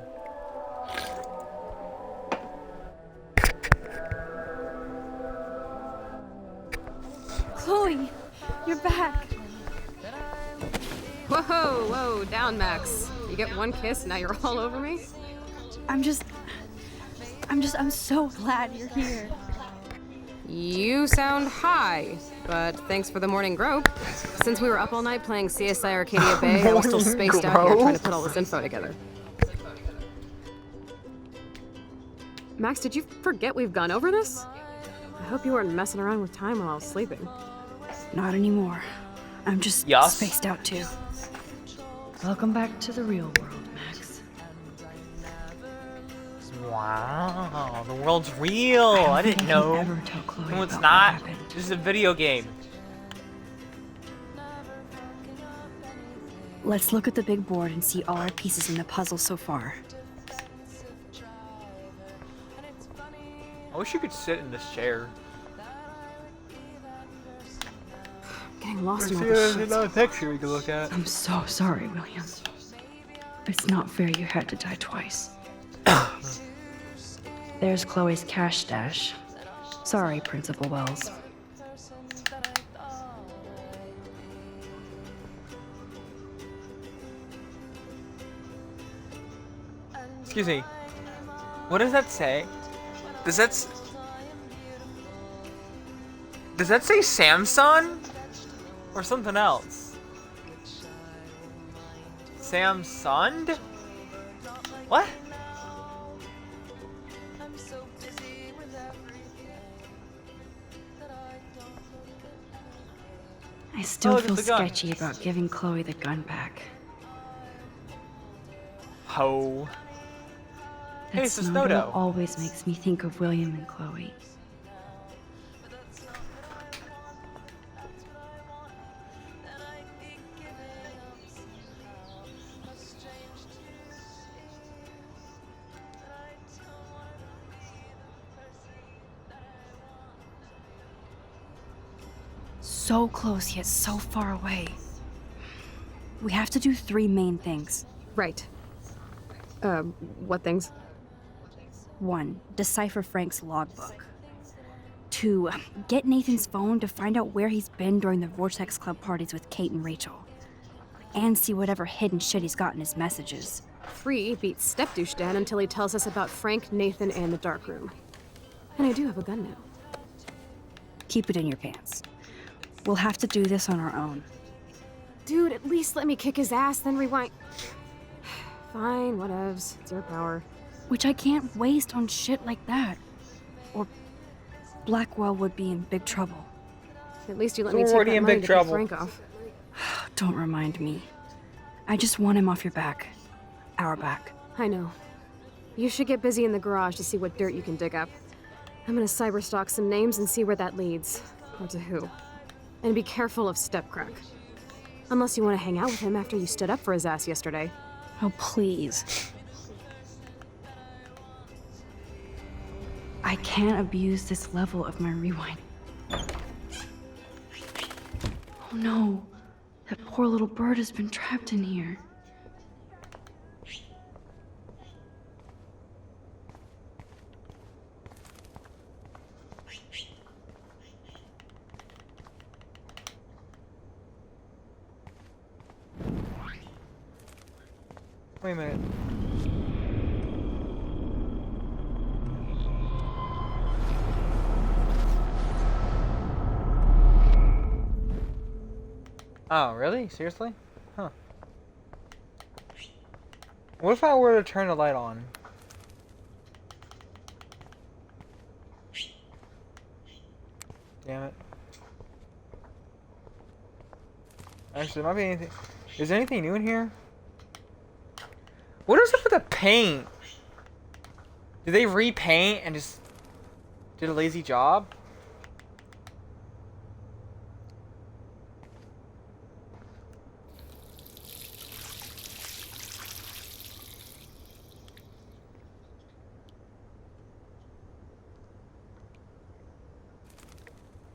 Chloe, you're back. Whoa, whoa, down, Max. You get one kiss, now you're all over me? I'm so glad you're here. You sound high, but thanks for the morning grope. Since we were up all night playing CSI Arcadia Bay, I was still spaced out here trying to put all this info together. Max, did you forget we've gone over this? I hope you weren't messing around with time while I was sleeping. Not anymore. I'm just Yes. spaced out too. Welcome back to the real world, Max. Wow, the world's real. I don't didn't think I can know. ever tell Chloe No, it's about what not. happened. This is a video game. Let's look at the big board and see all our pieces in the puzzle so far. I wish you could sit in this chair. I'm getting lost in all See, this there's shit. another picture we can look at. I'm so sorry, William. It's not fair you had to die twice. There's Chloe's cash stash. Sorry, Principal Wells. Excuse me. What does that say? Does that say Samsung? Or something else? Samsung? What? I still Oh, feel just the gun. sketchy about giving Chloe the gun back. Ho. Hey, That it's a snow Snodo. dough always makes me think of William and Chloe. So close yet so far away. We have to do 3 main things. Right. What things? 1. Decipher Frank's logbook. 2. Get Nathan's phone to find out where he's been during the Vortex Club parties with Kate and Rachel. And see whatever hidden shit he's got in his messages. 3 beats Step Douche Dad until he tells us about Frank, Nathan, and the dark room. And I do have a gun now. Keep it in your pants. We'll have to do this on our own. Dude, at least let me kick his ass, then rewind. Fine, whatevs. It's your power. Which I can't waste on shit like that. Or Blackwell would be in big trouble. At least you let So me we're take already that in money big to pay trouble. Frank off. Don't remind me. I just want him off your back. Our back. I know. You should get busy in the garage to see what dirt you can dig up. I'm gonna cyberstalk some names and see where that leads. Or to who. And be careful of Stepcrack. Unless you want to hang out with him after you stood up for his ass yesterday. Oh, please. I can't abuse this level of my rewind. Oh no. That poor little bird has been trapped in here. Wait a minute. Oh, really? Seriously? Huh. What if I were to turn the light on? Damn it. Actually, there might be anything. Is there anything new in here? What is up with the paint? Did they repaint and just did a lazy job?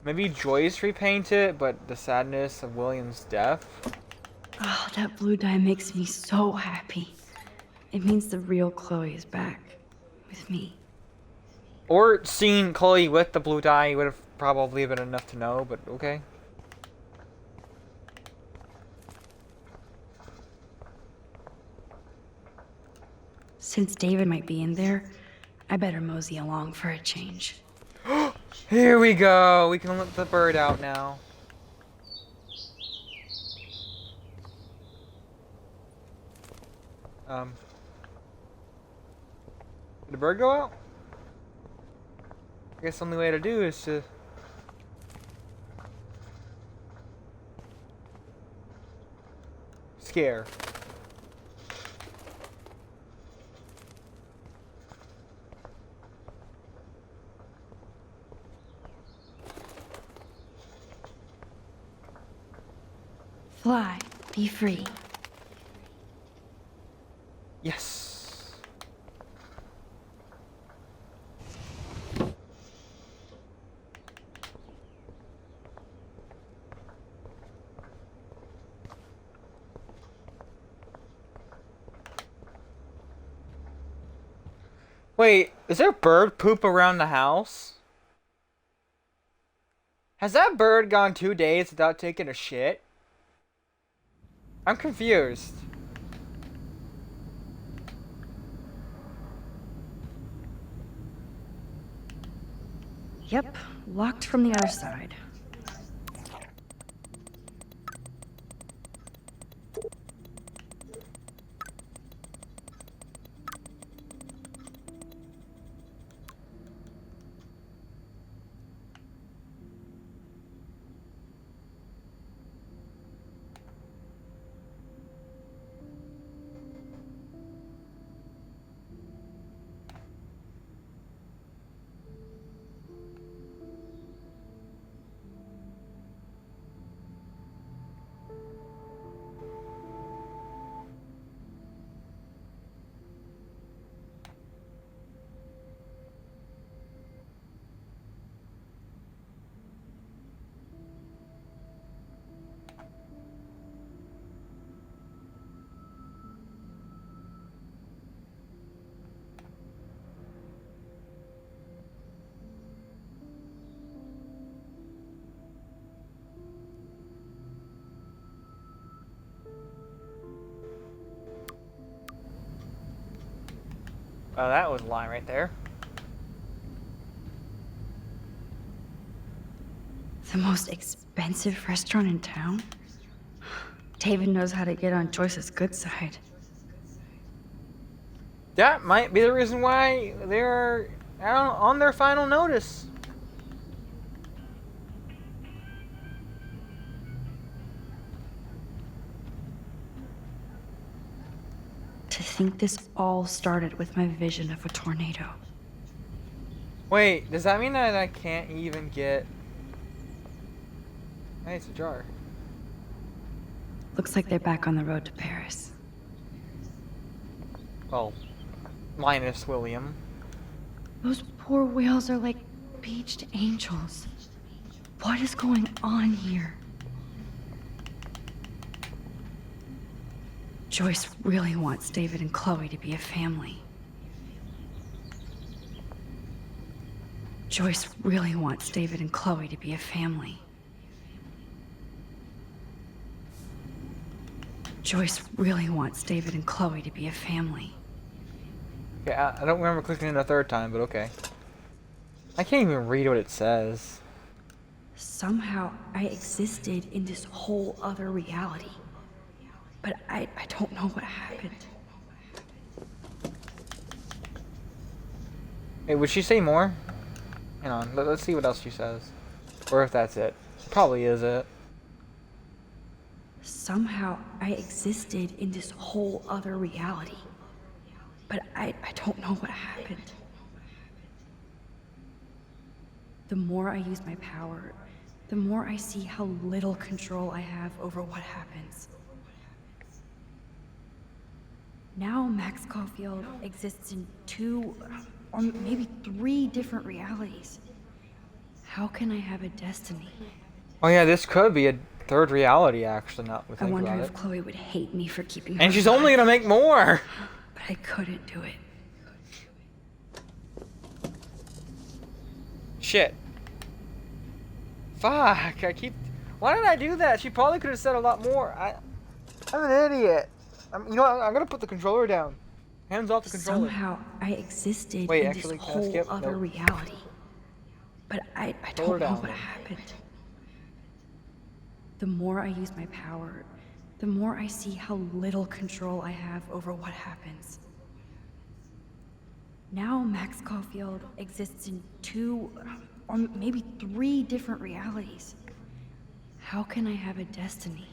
Maybe Joyce repainted, but the sadness of William's death. Oh, that blue dye makes me so happy. It means the real Chloe is back. With me. Or seeing Chloe with the blue dye would have probably been enough to know, but okay. Since David might be in there, I better mosey along for a change. Here we go. We can let the bird out now. Did the bird go out? I guess the only way to do is to... scare. Fly, be free. Yes. Wait, is there bird poop around the house? Has that bird gone 2 days without taking a shit? I'm confused. Yep, locked from the other side. Oh, that was a line right there. The most expensive restaurant in town? David knows how to get on Joyce's good side. That might be the reason why they're on their final notice. To think this all started with my vision of a tornado. Wait, does that mean that I can't even get... Hey, it's a jar. Looks like they're back on the road to Paris. Well, minus William. Those poor whales are like beached angels. What is going on here? Joyce really wants David and Chloe to be a family. Joyce really wants David and Chloe to be a family. Joyce really wants David and Chloe to be a family. Okay, I don't remember clicking it a third time, but okay. I can't even read what it says. Somehow I existed in this whole other reality. But I don't know what happened. Hey, would she say more? Hang on, let's see what else she says. Or if that's it. Probably is it. Somehow I existed in this whole other reality. But I don't know what happened. The more I use my power, the more I see how little control I have over what happens. Now Max Caulfield exists in 2, or maybe 3 different realities. How can I have a destiny? Oh yeah, this could be a third reality, actually, not with I think wonder about if it. Chloe would hate me for keeping her And she's alive, only gonna make more! but I couldn't do it. Shit. Fuck, why did I do that? She probably could have said a lot more. I'm an idiot. You know what, I'm gonna put the controller down. Hands off the controller. Somehow I existed Wait, in actually, this can I whole skip? other Nope. reality. But I Controller don't know down. what happened. The more I use my power, the more I see how little control I have over what happens. Now Max Caulfield exists in 2, or maybe 3 different realities. How can I have a destiny?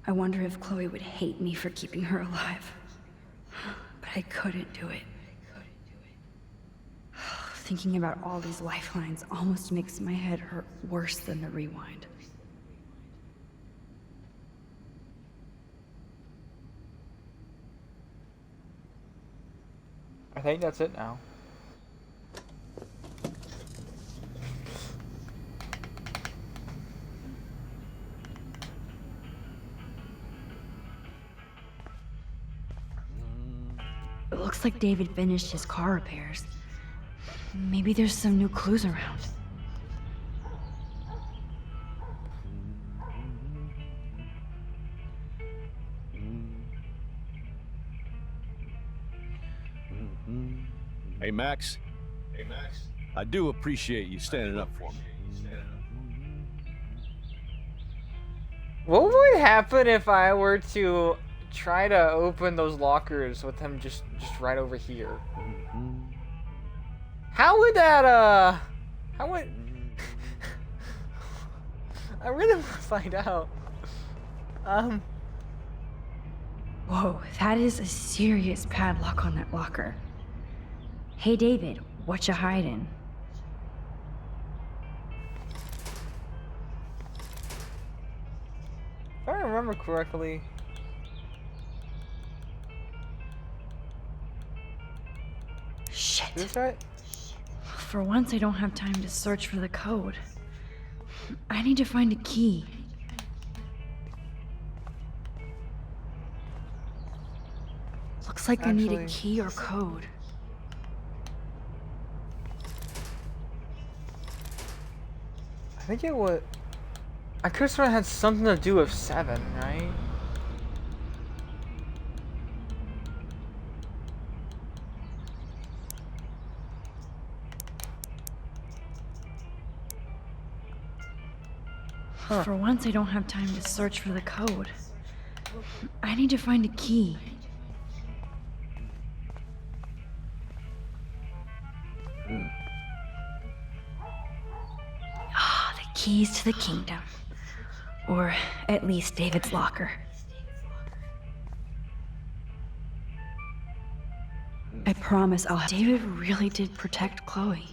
I wonder if Chloe would hate me for keeping her alive. But I couldn't do it. Thinking about all these lifelines almost makes my head hurt worse than the rewind. I think that's it now. It looks like David finished his car repairs. Maybe there's some new clues around. Hey, Max. I do appreciate you standing up for me. What would happen if I were to try to open those lockers with him just right over here? How would that, how would... I really want to find out. Whoa, that is a serious padlock on that locker. Hey David, what you hiding? If I remember correctly... Shit. Is this right? For once I don't have time to search for the code. I need to find a key. Looks like I need a Actually- key or code. I think it would... I could have sworn it had something to do with 7, right? Huh. For once I don't have time to search for the code. I need to find a key. Ah, the keys to the kingdom. Or at least David's locker. I promise I'll... David really did protect Chloe.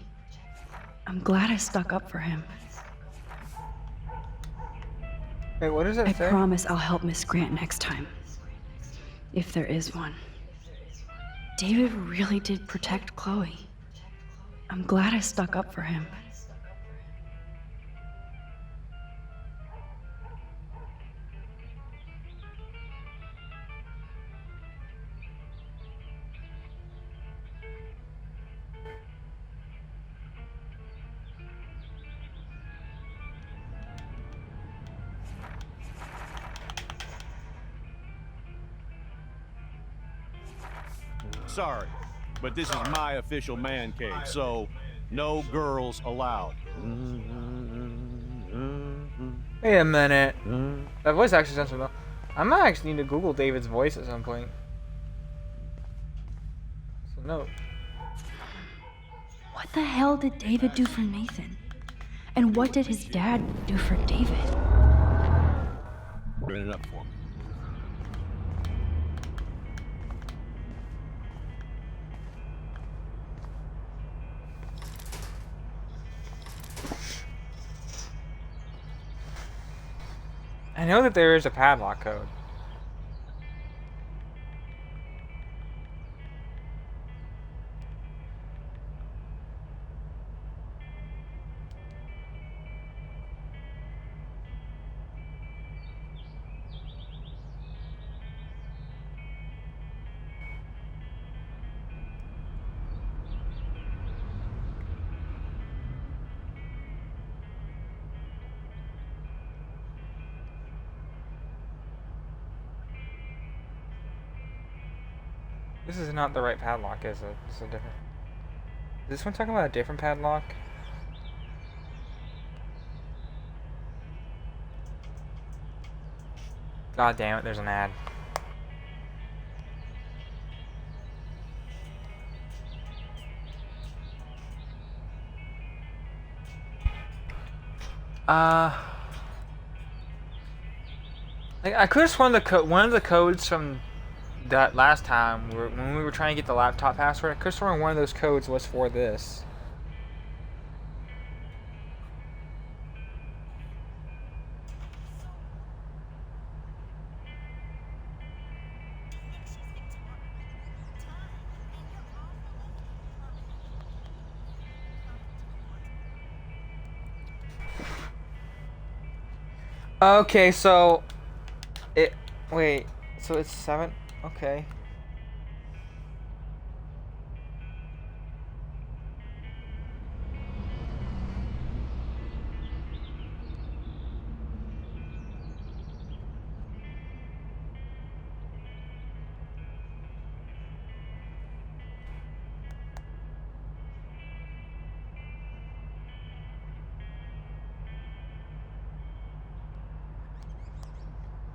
I'm glad I stuck up for him. Wait, what does it I say? promise I'll help Miss Grant next time. If there is one. David really did protect Chloe. I'm glad I stuck up for him. Sorry, but this is my official man cave, so no girls allowed. Wait a minute. That voice actually sounds familiar. I might actually need to Google David's voice at some point. So no. What the hell did David do for Nathan? And what did his dad do for David? Bring it up for me. I know that there is a padlock code. This is not the right padlock, is it? This is a different... Is this one talking about a different padlock? God damn it, there's an ad. Like, I could have sworn one of the codes from that last time, when we were trying to get the laptop password, I could have sworn one of those codes was for this. Okay, so it. Wait, so it's 7? Okay.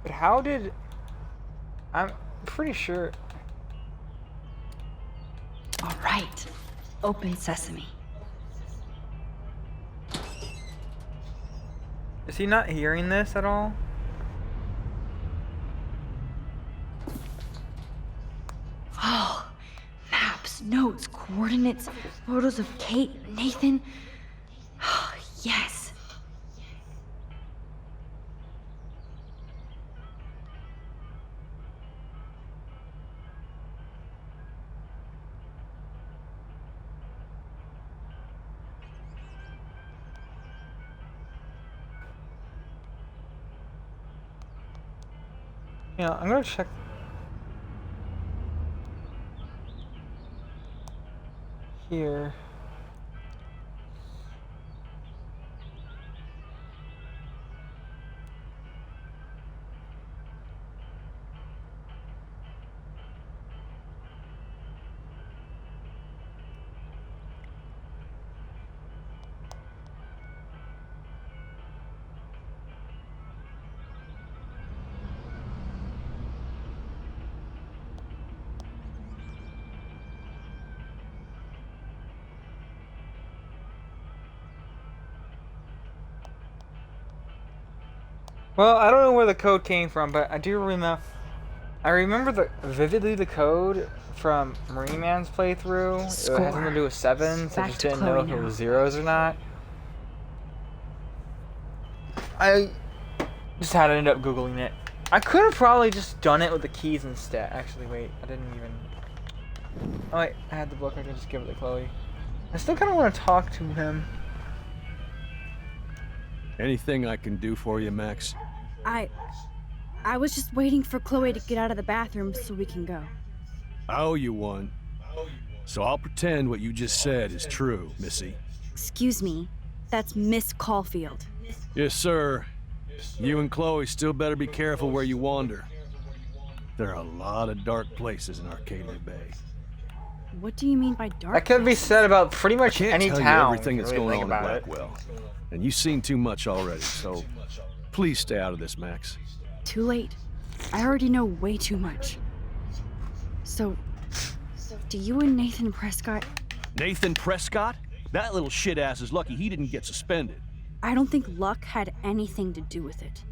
But how did. I'm pretty sure. All right. Open sesame. Is he not hearing this at all? Oh, maps, notes, coordinates, photos of Kate, Nathan. Oh, yes. Yeah, I'm gonna check. Here. Well, I don't know where the code came from, but I do remember. I remember vividly the code from Marine Man's playthrough. It had something to do with 7s. I Back just to didn't know Chloe if it now. was 0s or not. I just had to end up googling it. I could have probably just done it with the keys instead. Actually, wait, I didn't even. Oh wait, I had the book. I could just give it to Chloe. I still kind of want to talk to him. Anything I can do for you, Max? I was just waiting for Chloe to get out of the bathroom so we can go. I owe you one. So I'll pretend what you just said is true, Missy. Excuse me, that's Miss Caulfield. Yes, sir. You and Chloe still better be careful where you wander. There are a lot of dark places in Arcadia Bay. What do you mean by dark? That could be said about pretty much Can't any tell town. you everything if that's you really going on think in about it. Blackwell. And you've seen too much already, so please stay out of this, Max. Too late. I already know way too much. So, do you and Nathan Prescott... Nathan Prescott? That little shit-ass is lucky he didn't get suspended. I don't think luck had anything to do with it.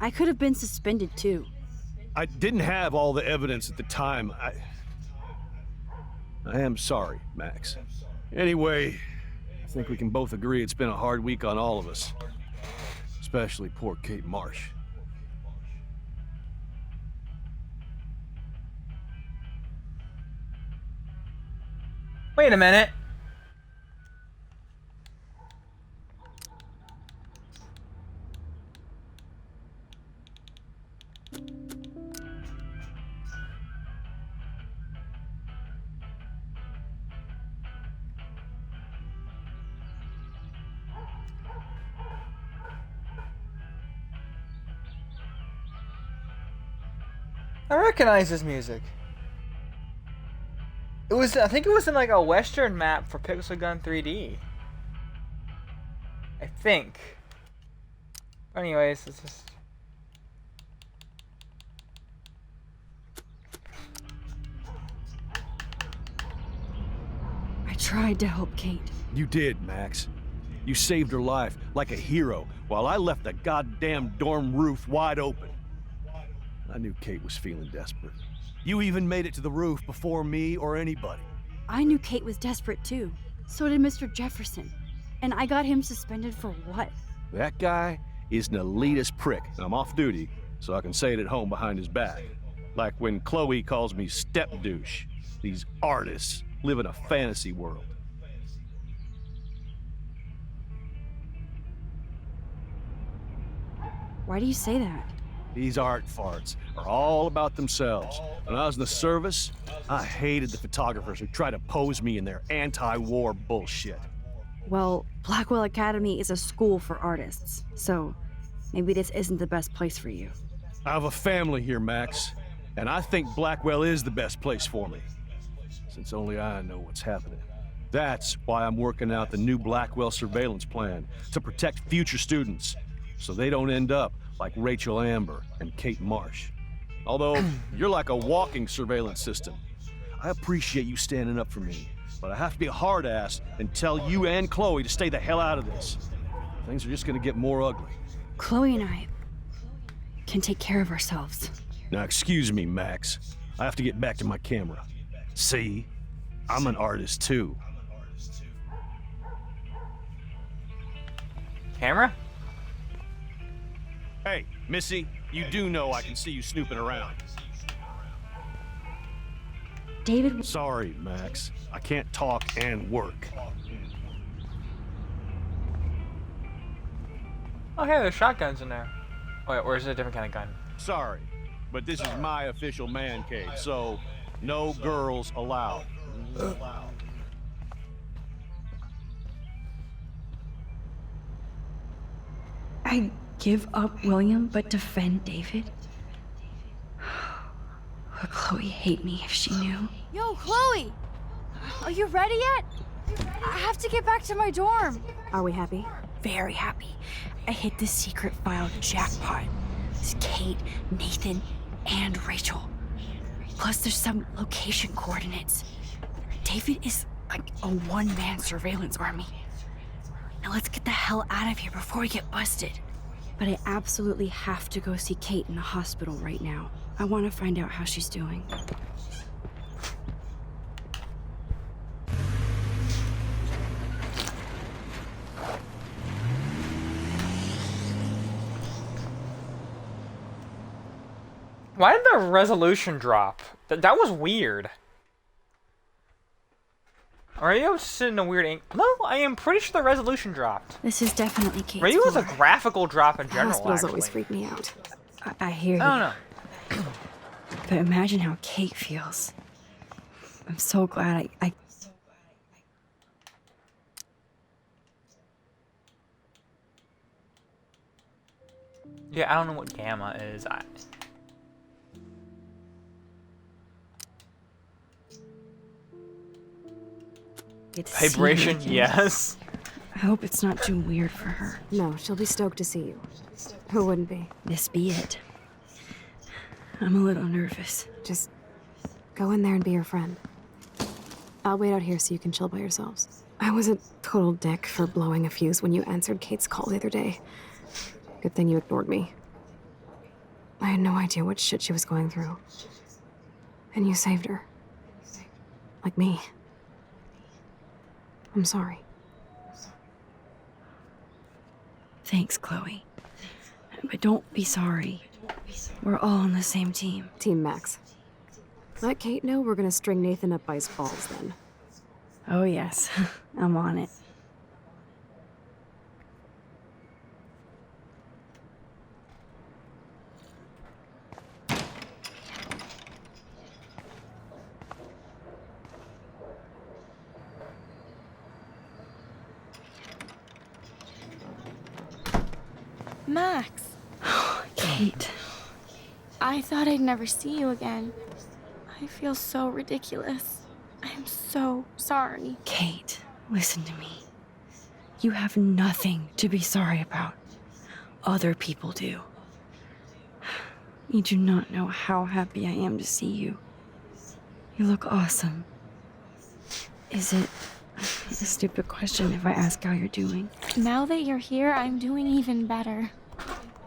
I could have been suspended too. I didn't have all the evidence at the time. I am sorry, Max. Anyway, I think we can both agree it's been a hard week on all of us. Especially poor Kate Marsh. Wait a minute. I recognize this music. I think it was in like a Western map for Pixel Gun 3D. I think. Anyways, it's just. I tried to help Kate. You did, Max. You saved her life like a hero while I left the goddamn dorm roof wide open. I knew Kate was feeling desperate. You even made it to the roof before me or anybody. I knew Kate was desperate too. So did Mr. Jefferson. And I got him suspended for what? That guy is an elitist prick. I'm off duty, so I can say it at home behind his back. Like when Chloe calls me step douche. These artists live in a fantasy world. Why do you say that? These art farts are all about themselves. When I was in the service, I hated the photographers who try to pose me in their anti-war bullshit. Well, Blackwell Academy is a school for artists, so maybe this isn't the best place for you. I have a family here, Max, and I think Blackwell is the best place for me, since only I know what's happening. That's why I'm working out the new Blackwell surveillance plan to protect future students, so they don't end up like Rachel Amber and Kate Marsh. Although, you're like a walking surveillance system. I appreciate you standing up for me, but I have to be a hard ass and tell you and Chloe to stay the hell out of this. Things are just gonna get more ugly. Chloe and I can take care of ourselves. Now, excuse me, Max. I have to get back to my camera. See? I'm an artist, too. Camera? Hey, Missy, you do know I can see you snooping around. David, Sorry, Max. I can't talk and work. Oh, hey, there's shotguns in there. Wait, or is it a different kind of gun? Sorry, but this is my official man cave, so no girls allowed. I give up William but defend David? Would Chloe hate me if she knew? Yo, Chloe! Are you ready yet? I have to get back to my dorm. Are we happy? Very happy. I hit the secret file jackpot. It's Kate, Nathan, and Rachel. Plus there's some location coordinates. David is like a one-man surveillance army. Now let's get the hell out of here before we get busted. But I absolutely have to go see Kate in the hospital right now. I want to find out how she's doing. Why did the resolution drop? That was weird. Or maybe I was just in a weird angle. No, I am pretty sure the resolution dropped. This is definitely Kate's Maybe it was a floor. graphical drop in The general, hospitals actually. always freak me out. I hear you. I don't know. But imagine how Kate feels. I'm so glad I Yeah, I don't know what gamma is. get to see her Vibration, again. yes. I hope it's not too weird for her. No, she'll be stoked to see you. Who wouldn't be? This be it. I'm a little nervous. Just go in there and be your friend. I'll wait out here so you can chill by yourselves. I was a total dick for blowing a fuse when you answered Kate's call the other day. Good thing you ignored me. I had no idea what shit she was going through. And you saved her. Like me. I'm sorry. Thanks, Chloe. But don't be sorry. We're all on the same team. Team Max. Let Kate know we're gonna string Nathan up by his balls then. Oh, yes. I'm on it. Max, Kate. I thought I'd never see you again. I feel so ridiculous. I'm so sorry. Kate, listen to me. You have nothing to be sorry about. Other people do. You do not know how happy I am to see you. You look awesome. Is it a stupid question if I ask how you're doing? Now that you're here, I'm doing even better.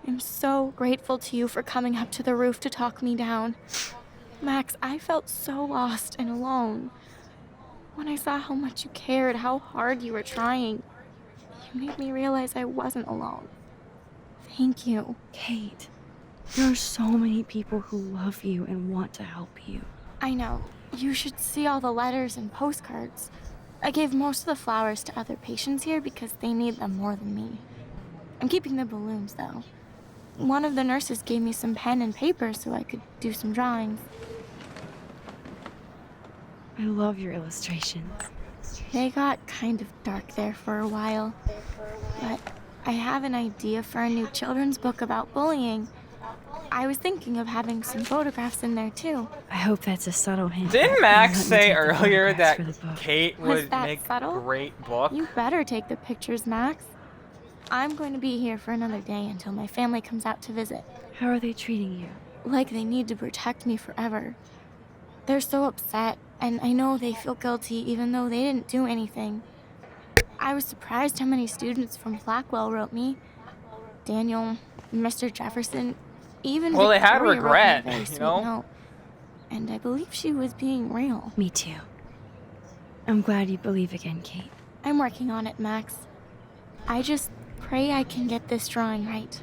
I'm so grateful to you for coming up to the roof to talk me down. Max, I felt so lost and alone. When I saw how much you cared, how hard you were trying, you made me realize I wasn't alone. Thank you. Kate, there are so many people who love you and want to help you. I know. You should see all the letters and postcards. I gave most of the flowers to other patients here because they need them more than me. I'm keeping the balloons, though. one of the nurses gave me some pen and paper so I could do some drawings. I love your illustrations. They got kind of dark there for a while, but I have an idea for a new children's book about bullying. I was thinking of having some photographs in there too. I hope that's a subtle hint. Didn't that Max you'll let me say take the earlier photographs that for the book. Kate Was would that make subtle? a great book? You better take the pictures, Max. I'm going to be here for another day until my family comes out to visit. How are they treating you? Like they need to protect me forever. They're so upset, and I know they feel guilty even though they didn't do anything. I was surprised how many students from Blackwell wrote me. Daniel, Mr. Jefferson, even Well, they had Victoria regret, wrote me a very you sweet know? note. And I believe she was being real. Me too. I'm glad you believe again, Kate. I'm working on it, Max. I just pray I can get this drawing right.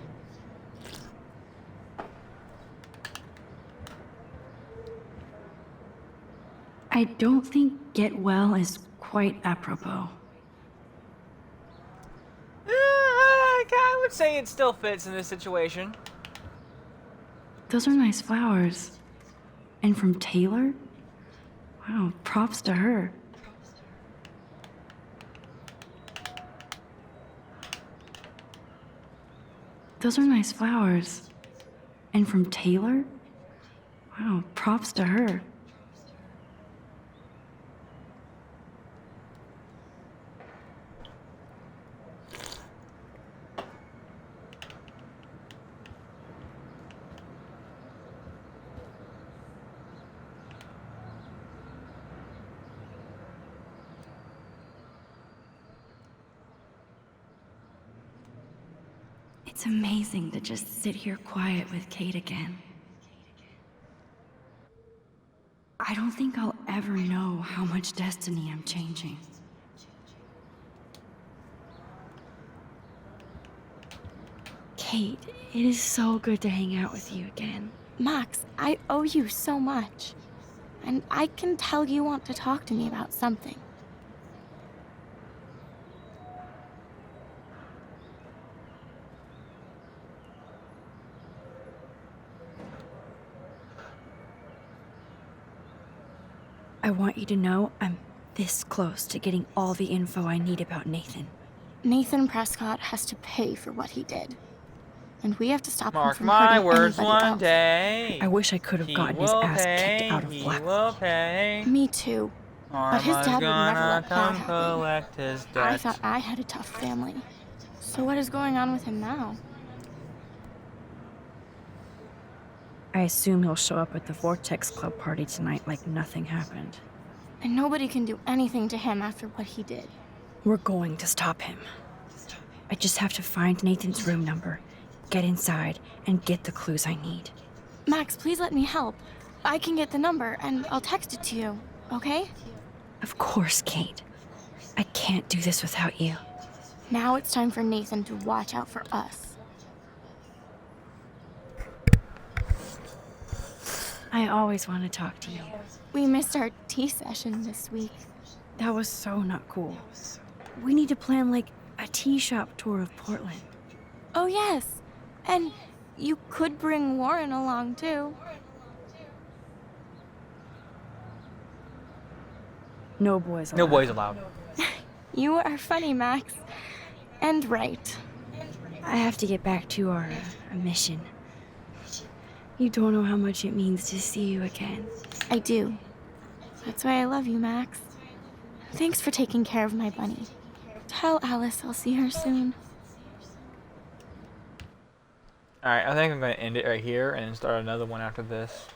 I don't think get well is quite apropos. I would say it still fits in this situation. Those are nice flowers. And from Taylor? Wow, props to her. Those are nice flowers. And from Taylor? Wow, props to her. It's amazing to just sit here quiet with Kate again. I don't think I'll ever know how much destiny I'm changing. Kate, it is so good to hang out with you again. Max, I owe you so much. And I can tell you want to talk to me about something. I want you to know I'm this close to getting all the info I need about Nathan. Nathan Prescott has to pay for what he did. And we have to stop him Mark from my hurting words, anybody one else. day. I wish I could have He gotten his will ass pay, kicked out of he Blackwell. will pay. Me too. But his Karma's dad would never gonna let that come happen. collect his debt. I thought I had a tough family. So what is going on with him now? I assume he'll show up at the Vortex Club party tonight like nothing happened. And nobody can do anything to him after what he did. We're going to stop him. I just have to find Nathan's room number, get inside, and get the clues I need. Max, please let me help. I can get the number, and I'll text it to you, okay? Of course, Kate. I can't do this without you. Now it's time for Nathan to watch out for us. I always want to talk to you. We missed our tea session this week. That was so not cool. We need to plan, like, a tea shop tour of Portland. Oh, yes. And you could bring Warren along, too. No boys allowed. No boys allowed. You are funny, Max. And right. I have to get back to our mission. You don't know how much it means to see you again. I do. That's why I love you, Max. Thanks for taking care of my bunny. Tell Alice I'll see her soon. Alright, I think I'm going to end it right here and start another one after this.